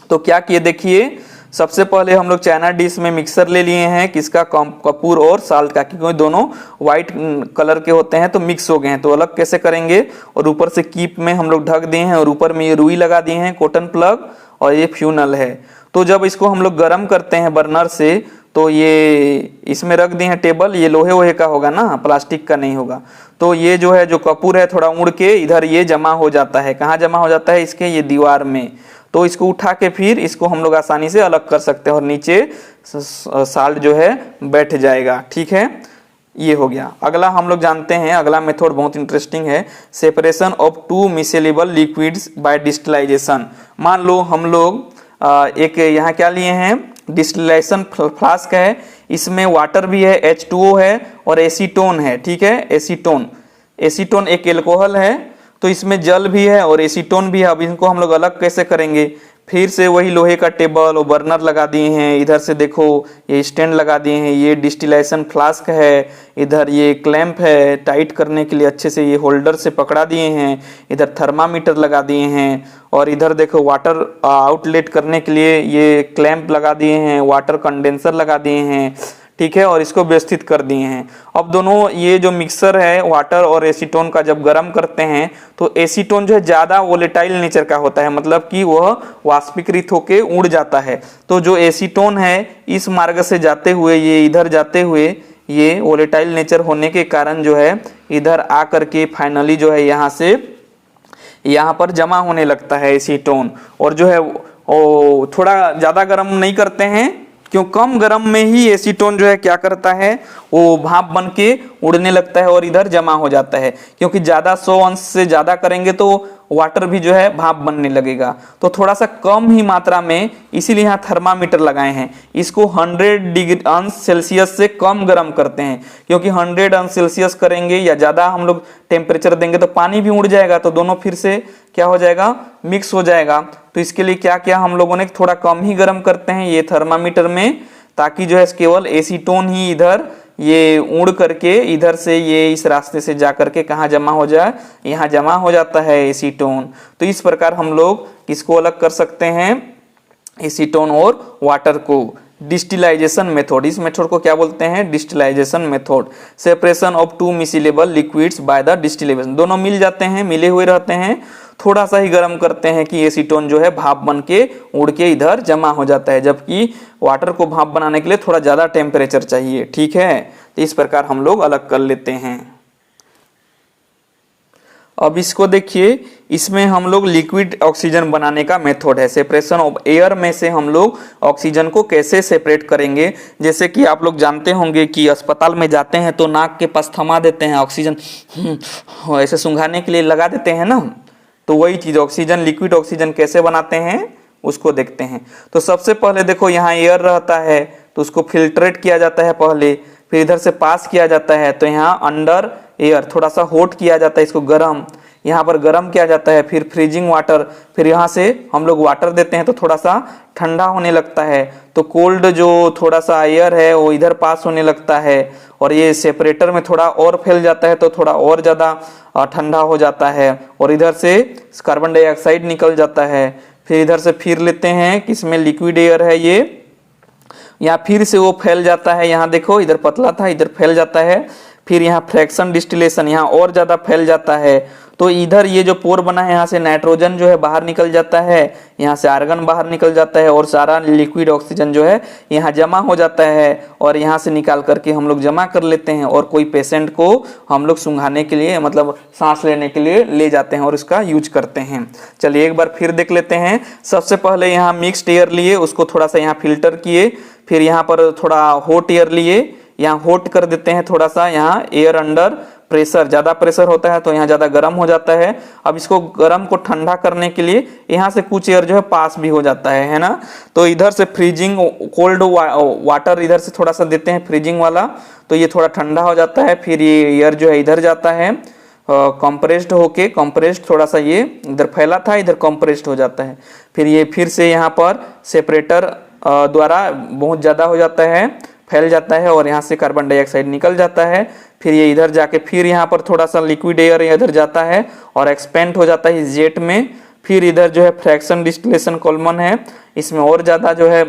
तो क्या किए देखिए, सबसे पहले हम लोग चाइना डिश में मिक्सर ले लिए हैं, किसका, कपूर और साल्ट का, क्योंकि दोनों व्हाइट कलर के होते हैं तो मिक्स हो गए हैं। तो अलग कैसे करेंगे, और ऊपर से कीप में हम लोग ढक दिए हैं और ऊपर में ये रुई लगा दिए हैं, कॉटन प्लग, और ये फ्यूनल है। तो जब इसको हम लोग गर्म करते हैं बर्नर से, तो ये इसमें रख दिए हैं टेबल, ये लोहे वोहे का होगा ना, प्लास्टिक का नहीं होगा। तो ये जो है जो कपूर है थोड़ा उड़ के इधर ये जमा हो जाता है, कहाँ जमा हो जाता है, इसके ये दीवार में। तो इसको उठा के फिर इसको हम लोग आसानी से अलग कर सकते हैं और नीचे साल्ट जो है बैठ जाएगा, ठीक है। ये हो गया। अगला हम लोग जानते हैं, अगला मेथड बहुत इंटरेस्टिंग है, separation of two miscible liquids by distillation. मान लो हम लोग एक यहाँ क्या लिए हैं, डिस्टिलेशन फ्लास्क है, इसमें वाटर भी है, H2O है और एसीटोन है, ठीक है। एसीटोन एक एल्कोहल है, तो इसमें जल भी है और एसीटोन भी है। अब इनको हम लोग अलग कैसे करेंगे, फिर से वही लोहे का टेबल और बर्नर लगा दिए हैं, इधर से देखो ये स्टैंड लगा दिए हैं, ये डिस्टिलेशन फ्लास्क है, इधर ये क्लैंप है, टाइट करने के लिए अच्छे से ये होल्डर से पकड़ा दिए हैं, इधर थर्मामीटर लगा दिए हैं, और इधर देखो वाटर आउटलेट करने के लिए ये क्लैंप लगा दिए हैं, वाटर कंडेंसर लगा दिए हैं, ठीक है, और इसको व्यवस्थित कर दिए हैं। अब दोनों ये जो मिक्सर है वाटर और एसीटोन का जब गर्म करते हैं तो एसीटोन जो है ज़्यादा वोलेटाइल नेचर का होता है, मतलब कि वह वाष्पीकृत होके उड़ जाता है। तो जो एसीटोन है इस मार्ग से जाते हुए, ये इधर जाते हुए, ये वोलेटाइल नेचर होने के कारण जो है इधर आ करके फाइनली जो है यहाँ से यहाँ पर जमा होने लगता है एसीटोन। और जो है वो थोड़ा ज़्यादा गर्म नहीं करते हैं, क्यों, कम गर्म में ही एसीटोन जो है क्या करता है, वो भाप बन के उड़ने लगता है और इधर जमा हो जाता है। क्योंकि ज़्यादा 100 अंश से ज़्यादा करेंगे तो वाटर भी जो है भाप बनने लगेगा। तो थोड़ा सा कम ही मात्रा में, इसीलिए यहाँ थर्मामीटर लगाए हैं, इसको 100 डिग्री अंश सेल्सियस से कम गर्म करते हैं। क्योंकि 100 अंश सेल्सियस करेंगे या ज़्यादा हम लोग टेम्परेचर देंगे तो पानी भी उड़ जाएगा, तो दोनों फिर से क्या हो जाएगा, मिक्स हो जाएगा। तो इसके लिए क्या किया हम लोगों ने, थोड़ा कम ही गर्म करते हैं ये थर्मामीटर में, ताकि जो है केवल एसीटोन ही इधर ये उड़ करके इधर से ये इस रास्ते से जा करके कहाँ जमा हो जाए, यहाँ जमा हो जाता है एसीटोन। तो इस प्रकार हम लोग किसको अलग कर सकते हैं, एसीटोन और वाटर को। डिस्टिलाइजेशन मेथड, इस मेथड को क्या बोलते हैं, distillation method. Separation of two miscible liquids by the distillation, दोनों मिल जाते हैं, मिले हुए रहते हैं, थोड़ा सा ही गर्म करते हैं कि एसीटोन जो है भाप बन के उड़ के इधर जमा हो जाता है, जबकि वाटर को भाप बनाने के लिए थोड़ा ज़्यादा टेम्परेचर चाहिए, ठीक है। तो इस प्रकार हम लोग अलग कर लेते हैं। अब इसको देखिए, इसमें हम लोग लिक्विड ऑक्सीजन बनाने का मेथड है। सेपरेशन ऑफ एयर में से हम लोग ऑक्सीजन को कैसे सेपरेट करेंगे। जैसे कि आप लोग जानते होंगे कि अस्पताल में जाते हैं तो नाक के पास थमा देते हैं, ऑक्सीजन ऐसे सूंघाने के लिए लगा देते हैं ना। तो वही चीज ऑक्सीजन, लिक्विड ऑक्सीजन कैसे बनाते हैं उसको देखते हैं। तो सबसे पहले देखो, यहाँ एयर रहता है तो उसको फिल्ट्रेट किया जाता है पहले, फिर इधर से पास किया जाता है तो यहाँ अंडर एयर थोड़ा सा हॉट किया जाता है, इसको गर्म, यहाँ पर गर्म किया जाता है, फिर फ्रीजिंग वाटर, फिर यहाँ से हम लोग वाटर देते हैं तो थोड़ा सा ठंडा होने लगता है। तो कोल्ड जो थोड़ा सा एयर है वो इधर पास होने लगता है और ये सेपरेटर में थोड़ा और फैल जाता है तो थोड़ा और ज़्यादा ठंडा हो जाता है और इधर से कार्बन डाइऑक्साइड निकल जाता है। फिर इधर से फिर लेते हैं कि इसमें लिक्विड एयर है, ये यहाँ फिर से वो फैल जाता है। यहाँ देखो, इधर पतला था इधर फैल जाता है। फिर यहाँ फ्रैक्शन डिस्टिलेशन, यहाँ और ज़्यादा फैल जाता है। तो इधर ये जो पोर बना है यहाँ से नाइट्रोजन जो है बाहर निकल जाता है, यहाँ से आर्गन बाहर निकल जाता है और सारा लिक्विड ऑक्सीजन जो है यहाँ जमा हो जाता है और यहाँ से निकाल करके हम लोग जमा कर लेते हैं और कोई पेशेंट को हम लोग सूंघाने के लिए, मतलब सांस लेने के लिए ले जाते हैं और इसका यूज करते हैं। चलिए एक बार फिर देख लेते हैं। सबसे पहले यहाँ मिक्स्ड एयर लिए, उसको थोड़ा सा यहाँ फिल्टर किए, फिर यहाँ पर थोड़ा हॉट एयर लिए, यहाँ हॉट कर देते हैं थोड़ा सा, यहाँ एयर अंडर प्रेशर, ज़्यादा प्रेशर होता है तो यहाँ ज़्यादा गर्म हो जाता है। अब इसको गर्म को ठंडा करने के लिए यहाँ से कुछ एयर जो है पास भी हो जाता है ना। तो इधर से फ्रीजिंग कोल्ड वाटर इधर से थोड़ा सा देते हैं, फ्रीजिंग वाला, तो ये थोड़ा ठंडा हो जाता है। फिर ये एयर जो है इधर जाता है कंप्रेस्ड होके, कंप्रेस्ड थोड़ा सा ये इधर फैला था इधर कंप्रेस्ड हो जाता है। फिर ये फिर से यहाँ पर सेपरेटर द्वारा बहुत ज़्यादा हो जाता है, फैल जाता है और यहाँ से कार्बन डाइऑक्साइड निकल जाता है। फिर ये इधर जाके फिर यहाँ पर थोड़ा सा लिक्विड एयर इधर जाता है और एक्सपेंड हो जाता है इस जेट में। फिर इधर जो है फ्रैक्शन डिस्टिलेशन कॉलमन है, इसमें और ज़्यादा जो है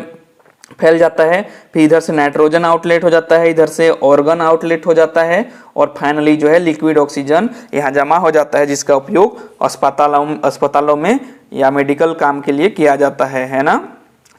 फैल जाता है। फिर इधर से नाइट्रोजन आउटलेट हो जाता है, इधर से ऑर्गन आउटलेट हो जाता है और फाइनली जो है लिक्विड ऑक्सीजन यहाँ जमा हो जाता है, जिसका उपयोग अस्पतालों में या मेडिकल काम के लिए किया जाता है ना।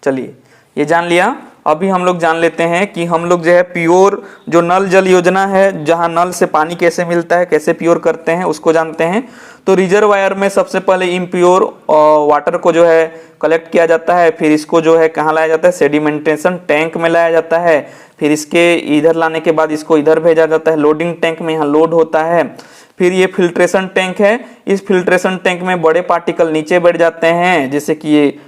चलिए ये जान लिया। अभी हम लोग जान लेते हैं कि हम लोग जो है प्योर जो नल जल योजना है, जहां नल से पानी कैसे मिलता है, कैसे प्योर करते हैं उसको जानते हैं। तो रिजर्वायर में सबसे पहले इम्प्योर वाटर को जो है कलेक्ट किया जाता है, फिर इसको जो है कहाँ लाया जाता है, सेडिमेंटेशन टैंक में लाया जाता है। फिर इसके इधर लाने के बाद इसको इधर भेजा जाता है लोडिंग टैंक में, यहाँ लोड होता है। फिर ये फिल्ट्रेशन टैंक है, इस फिल्ट्रेशन टैंक में बड़े पार्टिकल नीचे बैठ जाते हैं, जैसे कि ये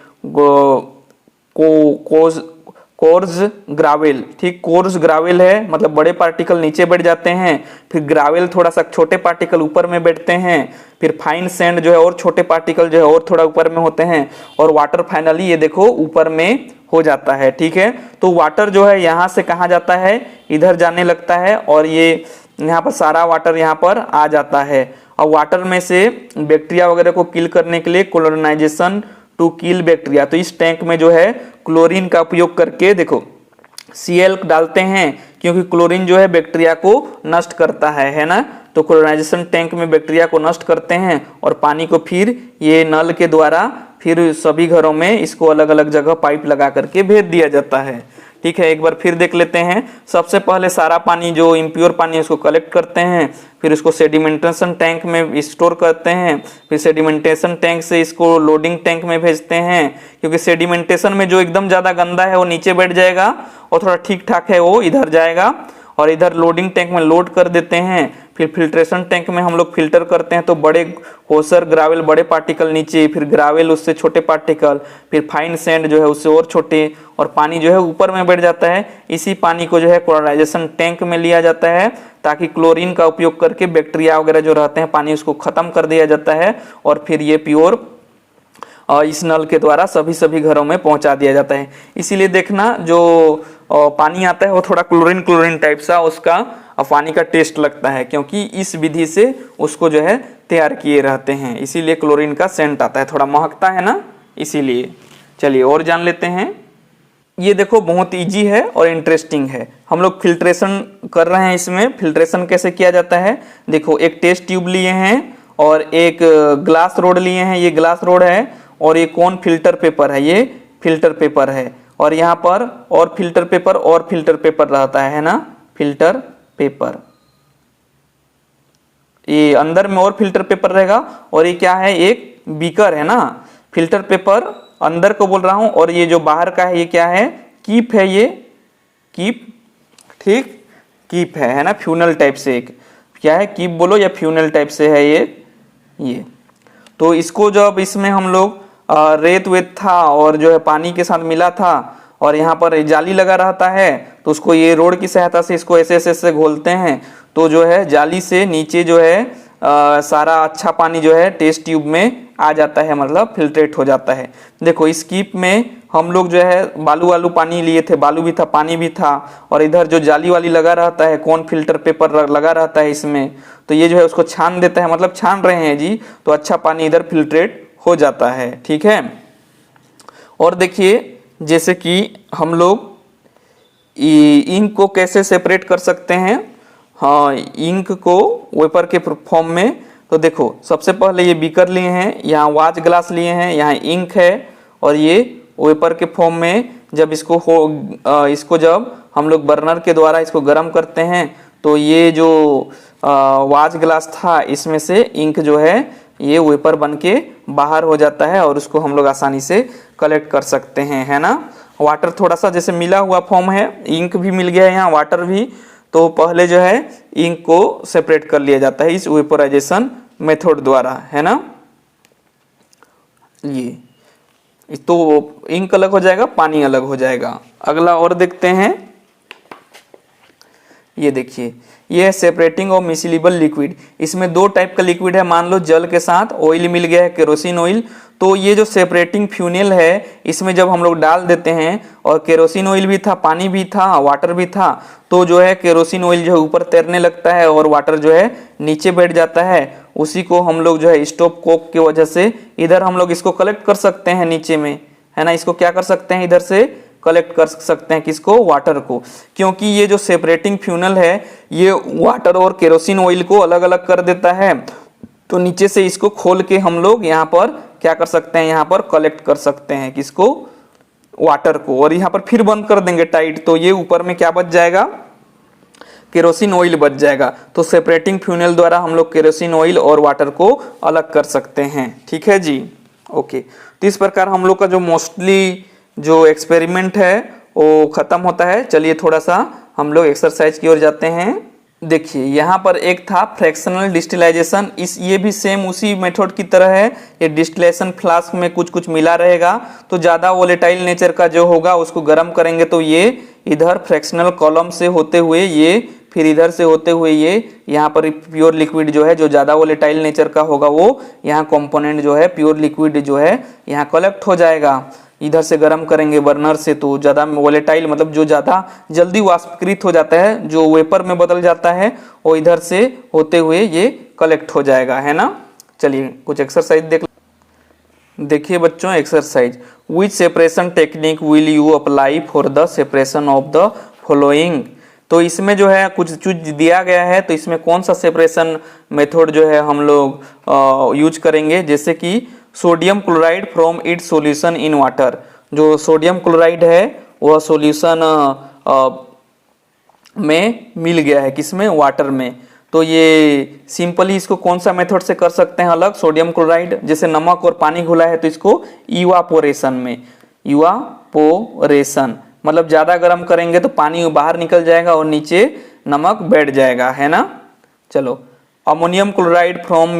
कोर्स ग्रावेल, ठीक, कोर्स ग्रावेल है, मतलब बड़े पार्टिकल नीचे बैठ जाते हैं। फिर ग्रावेल थोड़ा सा छोटे पार्टिकल ऊपर में बैठते हैं। फिर फाइन सैंड जो है और छोटे पार्टिकल जो है और थोड़ा ऊपर में होते हैं और वाटर फाइनली ये देखो ऊपर में हो जाता है। ठीक है, तो वाटर जो है यहाँ से कहाँ जाता है, इधर जाने लगता है और ये यहाँ पर सारा वाटर यहाँ पर आ जाता है। और वाटर में से बैक्टीरिया वगैरह को किल करने के लिए क्लोरिनाइजेशन टू किल बैक्टीरिया, तो इस टैंक में जो है क्लोरीन का उपयोग करके देखो Cl डालते हैं, क्योंकि क्लोरीन जो है बैक्टीरिया को नष्ट करता है ना। तो क्लोरिनाइजेशन टैंक में बैक्टीरिया को नष्ट करते हैं और पानी को फिर ये नल के द्वारा फिर सभी घरों में इसको अलग अलग जगह पाइप लगा करके भेज दिया जाता है। ठीक है, एक बार फिर देख लेते हैं। सबसे पहले सारा पानी जो इम्प्योर पानी है उसको कलेक्ट करते हैं, फिर उसको सेडिमेंटेशन टैंक में स्टोर करते हैं, फिर सेडिमेंटेशन टैंक से इसको लोडिंग टैंक में भेजते हैं, क्योंकि सेडिमेंटेशन में जो एकदम ज़्यादा गंदा है वो नीचे बैठ जाएगा और थोड़ा ठीक ठाक है वो इधर जाएगा और इधर लोडिंग टैंक में लोड कर देते हैं। फिर फिल्ट्रेशन टैंक में हम लोग फिल्टर करते हैं, तो बड़े कोसर ग्रावेल बड़े पार्टिकल नीचे, फिर ग्रावेल उससे छोटे पार्टिकल, फिर फाइन सैंड जो है उससे और छोटे, और पानी जो है ऊपर में बैठ जाता है। इसी पानी को जो है क्लोरिनाइजेशन टैंक में लिया जाता है, ताकि क्लोरीन का उपयोग करके बैक्टीरिया वगैरह जो रहते हैं पानी उसको खत्म कर दिया जाता है और फिर ये प्योर इस नल के द्वारा सभी घरों में पहुंचा दिया जाता है। इसीलिए देखना जो पानी आता है वो थोड़ा क्लोरीन टाइप सा उसका पानी का टेस्ट लगता है, क्योंकि इस विधि से उसको जो है तैयार किए रहते हैं, इसीलिए क्लोरीन का सेंट आता है, थोड़ा महकता है ना, इसीलिए। चलिए और जान लेते हैं। ये देखो बहुत इजी है और इंटरेस्टिंग है। हम लोग फिल्ट्रेशन कर रहे हैं, इसमें फिल्ट्रेशन कैसे किया जाता है। देखो एक टेस्ट ट्यूब लिए हैं और एक ग्लास रोड लिए हैं, ये ग्लास रोड है, और ये कौन फिल्टर पेपर है, ये फिल्टर पेपर है, और यहाँ पर और फिल्टर पेपर रहता है ना, फिल्टर पेपर। ये अंदर में और फिल्टर पेपर रहेगा, और ये क्या है, एक बीकर है ना, फिल्टर पेपर अंदर को बोल रहा हूं, और ये जो बाहर का है ये क्या है, कीप है, ये कीप, ठीक, कीप है ना, फ्यूनल टाइप से, एक क्या है, कीप बोलो या फ्यूनल टाइप से है ये। तो इसको जब इसमें हम लोग रेत वेत था और जो है पानी के साथ मिला था, और यहाँ पर जाली लगा रहता है, तो उसको ये रोड की सहायता से इसको ऐसे ऐसे ऐसे घोलते हैं, तो जो है जाली से नीचे जो है सारा अच्छा पानी जो है टेस्ट ट्यूब में आ जाता है, मतलब फिल्ट्रेट हो जाता है। देखो इस कीप में हम लोग जो है बालू वालू पानी लिए थे, बालू भी था पानी भी था, और इधर जो जाली वाली लगा रहता है, कौन फिल्टर पेपर लगा रहता है इसमें, तो ये जो है उसको छान देता है, मतलब छान रहे हैं जी, तो अच्छा पानी इधर फिल्ट्रेट हो जाता है, ठीक है। और देखिए जैसे कि हम लोग इंक को कैसे सेपरेट कर सकते हैं, हाँ, इंक को वेपर के फॉर्म में, तो देखो सबसे पहले ये बीकर लिए हैं, यहाँ वाच ग्लास लिए हैं, यहाँ इंक है, और ये वेपर के फॉर्म में जब इसको जब हम लोग बर्नर के द्वारा इसको गर्म करते हैं, तो ये जो वाच ग्लास था इसमें से इंक जो है ये वेपर बन के बाहर हो जाता है, और उसको हम लोग आसानी से कलेक्ट कर सकते हैं, है ना। वाटर थोड़ा सा जैसे मिला हुआ फॉर्म है, इंक भी मिल गया है यहाँ, वाटर भी, तो पहले जो है इंक को सेपरेट कर लिया जाता है इस वेपोराइजेशन मेथड द्वारा, है ना। ये तो इंक अलग हो जाएगा, पानी अलग हो जाएगा। अगला और देखते हैं, ये देखिए, ये है सेपरेटिंग ऑफ मिसिलेबल लिक्विड। इसमें दो टाइप का लिक्विड है, मान लो जल के साथ ऑयल मिल गया है, केरोसिन ऑयल, तो ये जो सेपरेटिंग फ्यूनेल है इसमें जब हम लोग डाल देते हैं, और केरोसिन ऑयल भी था, पानी भी था, वाटर भी था, तो जो है केरोसिन ऑयल जो है ऊपर तैरने लगता है और वाटर जो है नीचे बैठ जाता है। उसी को हम लोग जो है स्टॉप कोक की वजह से इधर हम लोग इसको कलेक्ट कर सकते हैं नीचे में, है ना। इसको क्या कर सकते हैं, इधर से कलेक्ट कर सकते हैं, किसको, वाटर को, क्योंकि ये जो सेपरेटिंग फ्यूनल है ये वाटर और केरोसिन ऑयल को अलग अलग कर देता है। तो नीचे से इसको खोल के हम लोग यहाँ पर क्या कर सकते हैं, यहाँ पर कलेक्ट कर सकते हैं, किसको, वाटर को, और यहाँ पर फिर बंद कर देंगे टाइट, तो ये ऊपर में क्या बच जाएगा, केरोसिन ऑयल बच जाएगा। तो सेपरेटिंग फ्यूनल द्वारा हम लोग केरोसिन ऑयल और वाटर को अलग कर सकते हैं, ठीक है जी, ओके। तो इस प्रकार हम लोग का जो मोस्टली जो एक्सपेरिमेंट है वो खत्म होता है। चलिए थोड़ा सा हम लोग एक्सरसाइज की ओर जाते हैं। देखिए यहाँ पर एक था फ्रैक्शनल डिस्टिलाइजेशन, ये भी सेम उसी मेथड की तरह है। ये डिस्टिलेशन फ्लास्क में कुछ कुछ मिला रहेगा, तो ज़्यादा वोलेटाइल नेचर का जो होगा उसको गर्म करेंगे, तो ये इधर फ्रैक्शनल कॉलम से होते हुए ये, फिर इधर से होते हुए ये, यहाँ पर प्योर लिक्विड जो है जो ज़्यादा वोलेटाइल नेचर का होगा वो यहाँ कंपोनेंट जो है प्योर लिक्विड जो है यहाँ कलेक्ट हो जाएगा। इधर से गर्म करेंगे बर्नर से, तो ज़्यादा वोलेटाइल मतलब जो ज़्यादा जल्दी वाष्पीकृत हो जाता है, जो वेपर में बदल जाता है, वो इधर से होते हुए ये कलेक्ट हो जाएगा, है ना। चलिए कुछ एक्सरसाइज देखिए बच्चों, exercise, which separation technique will you apply for the separation of the following. तो इसमें जो है कुछ चीज दिया गया है, तो इसमें कौन सा सेपरेशन मेथड जो है हम लोग यूज करेंगे, जैसे कि sodium chloride from its solution in water. जो सोडियम क्लोराइड है वह सॉल्यूशन में मिल गया है, किसमें, वाटर में। तो ये सिंपली इसको कौन सा मेथड से कर सकते हैं अलग, सोडियम क्लोराइड, जैसे नमक और पानी घुला है तो इसको इवापोरेशन में, इवापोरेशन मतलब ज्यादा गर्म करेंगे तो पानी बाहर निकल जाएगा और नीचे नमक बैठ जाएगा, है ना। चलो, ammonium chloride from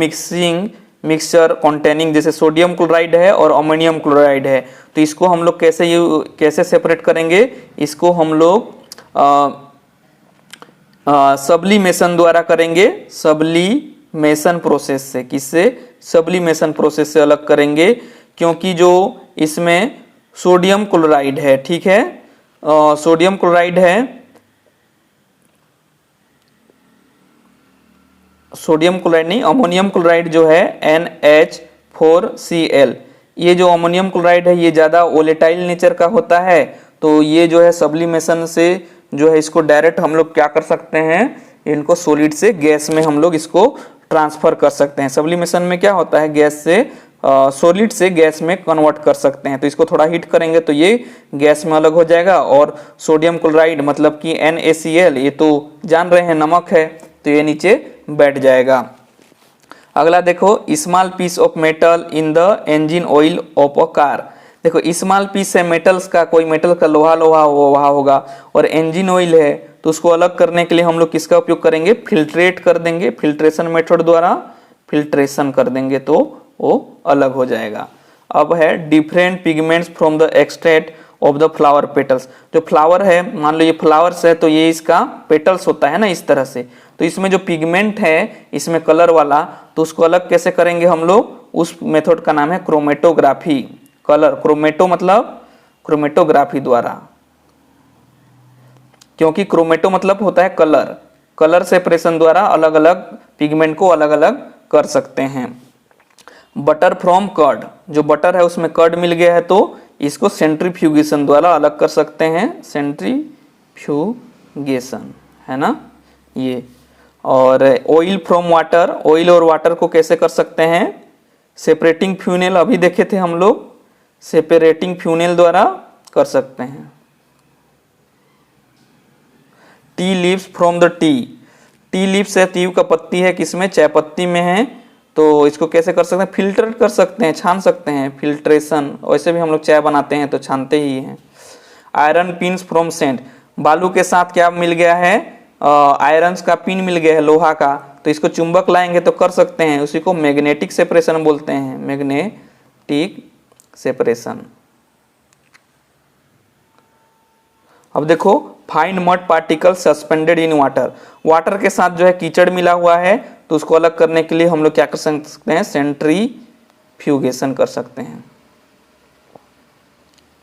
mixture containing, जैसे सोडियम क्लोराइड है और अमोनियम क्लोराइड है, तो इसको हम लोग कैसे सेपरेट करेंगे, इसको हम लोग सब्लिमेशन द्वारा करेंगे, सब्लिमेशन प्रोसेस से। किससे, सब्लिमेशन प्रोसेस से अलग करेंगे, क्योंकि जो इसमें सोडियम क्लोराइड है, ठीक है, सोडियम क्लोराइड है, सोडियम क्लोराइड नहीं, अमोनियम क्लोराइड जो है NH4Cl, ये जो अमोनियम क्लोराइड है ये ज़्यादा वोलेटाइल नेचर का होता है। तो ये जो है सब्लिमेशन से जो है इसको डायरेक्ट हम लोग क्या कर सकते हैं, इनको सॉलिड से गैस में हम लोग इसको ट्रांसफर कर सकते हैं। सब्लिमेशन में क्या होता है, गैस से सॉलिड से गैस में कन्वर्ट कर सकते हैं। तो इसको थोड़ा हीट करेंगे तो ये गैस में अलग हो जाएगा, और सोडियम क्लोराइड मतलब कि NaCl, ये तो जान रहे हैं नमक है, तो ये नीचे बैठ जाएगा। अगला देखो, small piece of metal in the engine oil of a car. देखो स्मॉल पीस है मेटल्स का, कोई मेटल का लोहा लोहा वहाँ होगा, और इंजन ऑयल है तो उसको अलग करने के लिए हम लोग किसका उपयोग करेंगे, फिल्ट्रेट कर देंगे, फिल्ट्रेशन मेथड द्वारा फिल्ट्रेशन कर देंगे तो वो अलग हो जाएगा। अब है different pigments from the extract of the flower petals. जो फ्लावर है, मान लो ये फ्लावर्स है तो ये इसका पेटल्स होता है ना इस तरह से, तो इसमें जो पिगमेंट है इसमें कलर वाला, तो उसको अलग कैसे करेंगे हम लोग, उस मेथड का नाम है क्रोमेटोग्राफी। कलर, क्रोमेटो मतलब क्रोमेटोग्राफी द्वारा, क्योंकि क्रोमेटो मतलब होता है कलर, कलर सेपरेशन द्वारा अलग अलग पिगमेंट को अलग अलग कर सकते हैं। बटर फ्रॉम कर्ड, जो बटर है उसमें कर्ड मिल गया है तो इसको सेंट्रीफ्यूगेशन द्वारा अलग कर सकते हैं, सेंट्रीफ्यूगेशन है ना ये। और ऑयल फ्रॉम वाटर, ऑयल और वाटर को कैसे कर सकते हैं, सेपरेटिंग फ्यूनेल, अभी देखे थे हम लोग, सेपरेटिंग फ्यूनेल द्वारा कर सकते हैं। Tea leaves from the T, tea leaves है, टी का पत्ती है किसमें, चाय पत्ती में है, तो इसको कैसे कर सकते हैं, फिल्टर कर सकते हैं, छान सकते हैं, फिल्ट्रेशन। वैसे भी हम लोग चाय बनाते हैं तो छानते ही हैं। आयरन पिन्स फ्रॉम सेंट, बालू के साथ क्या मिल गया है, आयरन का पिन मिल गया है लोहा का, तो इसको चुंबक लाएंगे तो कर सकते हैं, उसी को मैग्नेटिक सेपरेशन बोलते हैं, मैग्नेटिक सेपरेशन। अब देखो, fine mud particle suspended in water, water के साथ जो है कीचड़ मिला हुआ है तो उसको अलग करने के लिए हम लोग क्या कर सकते हैं, सेंट्रीफ्यूगेशन कर सकते हैं।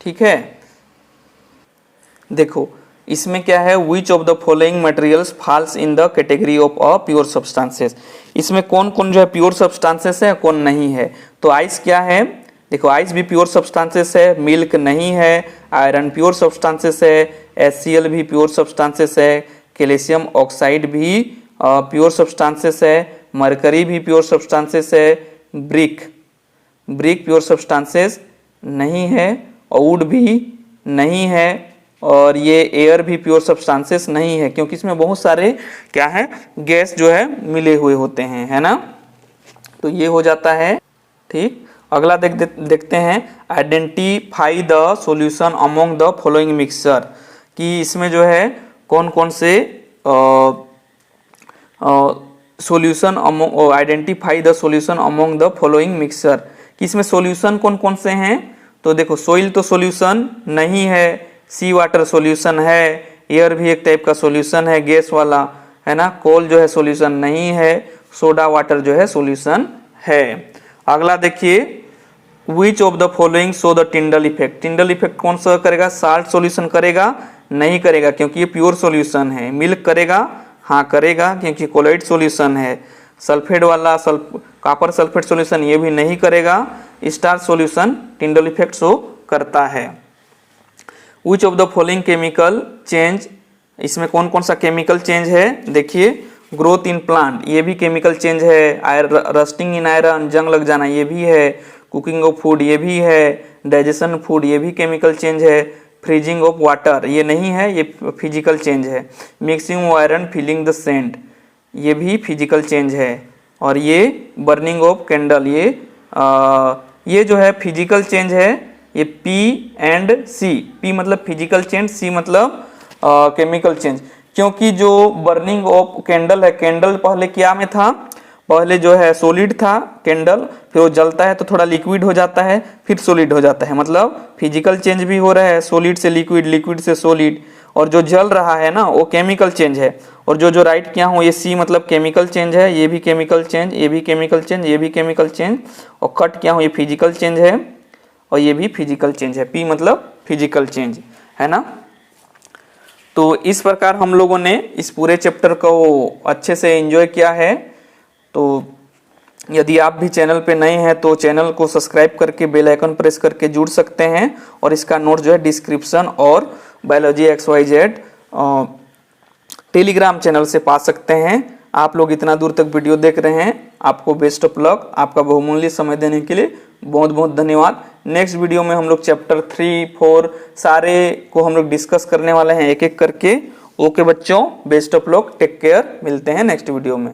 ठीक है, देखो इसमें क्या है, which of the following materials falls in the category of a pure substances, इसमें कौन कौन जो है प्योर सब्सटेंसेस है, कौन नहीं है। तो आइस क्या है, देखो आइस भी प्योर सब्सटेंसेस है, मिल्क नहीं है, आयरन प्योर सब्सटेंसेस है, HCl भी प्योर सब्सटेंसेस है, कैल्शियम ऑक्साइड भी प्योर सब्सटेंसेस है, मरकरी भी प्योर सब्सटेंसेस है, ब्रिक प्योर सब्सटेंसेस नहीं है, और वुड भी नहीं है, और ये एयर भी प्योर सब्सटेंसेस नहीं है, क्योंकि इसमें बहुत सारे क्या है, गैस जो है मिले हुए होते हैं, है ना। तो ये हो जाता है। ठीक, अगला देखते हैं, identify the solution among the following mixture, कि इसमें जो है कौन कौन से solution among, identify the solution among the following mixture, कि इसमें सॉल्यूशन कौन कौन से हैं। तो देखो सोइल तो सॉल्यूशन नहीं है, सी वाटर सॉल्यूशन है, एयर भी एक टाइप का सॉल्यूशन है गैस वाला, है ना, कोल जो है सॉल्यूशन नहीं है, सोडा वाटर जो है सॉल्यूशन है। अगला देखिए, which of the following show the Tyndall effect, Tyndall effect कौन सा करेगा, साल्ट सॉल्यूशन करेगा, नहीं करेगा क्योंकि ये प्योर सॉल्यूशन है। मिल्क करेगा, हाँ करेगा क्योंकि कोलाइड सॉल्यूशन है। सल्फेट वाला कॉपर सल्फेट सॉल्यूशन ये भी नहीं करेगा। Star solution Tyndall effect show करता है। Which of the following chemical change, इसमें कौन कौन सा केमिकल चेंज है, देखिए ग्रोथ इन प्लांट ये भी केमिकल चेंज है, रस्टिंग इन आयरन जंग लग जाना ये भी है, कुकिंग ऑफ फूड ये भी है, डाइजेशन फूड ये भी केमिकल चेंज है, फ्रीजिंग ऑफ वाटर ये नहीं है, ये फिजिकल चेंज है, mixing iron filing the sand ये भी फिजिकल चेंज है, और ये बर्निंग ऑफ कैंडल ये जो है फिजिकल चेंज है। ये P एंड C, P मतलब फिजिकल चेंज, C मतलब केमिकल चेंज, क्योंकि जो बर्निंग ऑफ कैंडल है, कैंडल पहले क्या में था, पहले जो है सॉलिड था कैंडल, फिर वो जलता है तो थोड़ा लिक्विड हो जाता है, फिर सॉलिड हो जाता है, मतलब फिजिकल चेंज भी हो रहा है, सॉलिड से लिक्विड, लिक्विड से सॉलिड, और जो जल रहा है ना वो केमिकल चेंज है। और जो राइट किया हूँ ये C मतलब केमिकल चेंज है, ये भी केमिकल चेंज, ये भी केमिकल चेंज, ये भी केमिकल चेंज, और कट किया हूँ ये फिजिकल चेंज है, और ये भी फिजिकल चेंज है, P मतलब फिजिकल चेंज, है ना। तो इस प्रकार हम लोगों ने इस पूरे चैप्टर को अच्छे से एंजॉय किया है। तो यदि आप भी चैनल पे नए हैं तो चैनल को सब्सक्राइब करके बेल आइकन प्रेस करके जुड़ सकते हैं, और इसका नोट जो है डिस्क्रिप्शन और बायोलॉजी XYZ टेलीग्राम चैनल से पा सकते हैं। आप लोग इतना दूर तक वीडियो देख रहे हैं, आपको बेस्ट ऑफ लक, आपका बहुमूल्य समय देने के लिए बहुत बहुत धन्यवाद। नेक्स्ट वीडियो में हम लोग चैप्टर 3, 4 सारे को हम लोग डिस्कस करने वाले हैं एक एक करके। ओके बच्चों, best of luck, take care, मिलते हैं नेक्स्ट वीडियो में।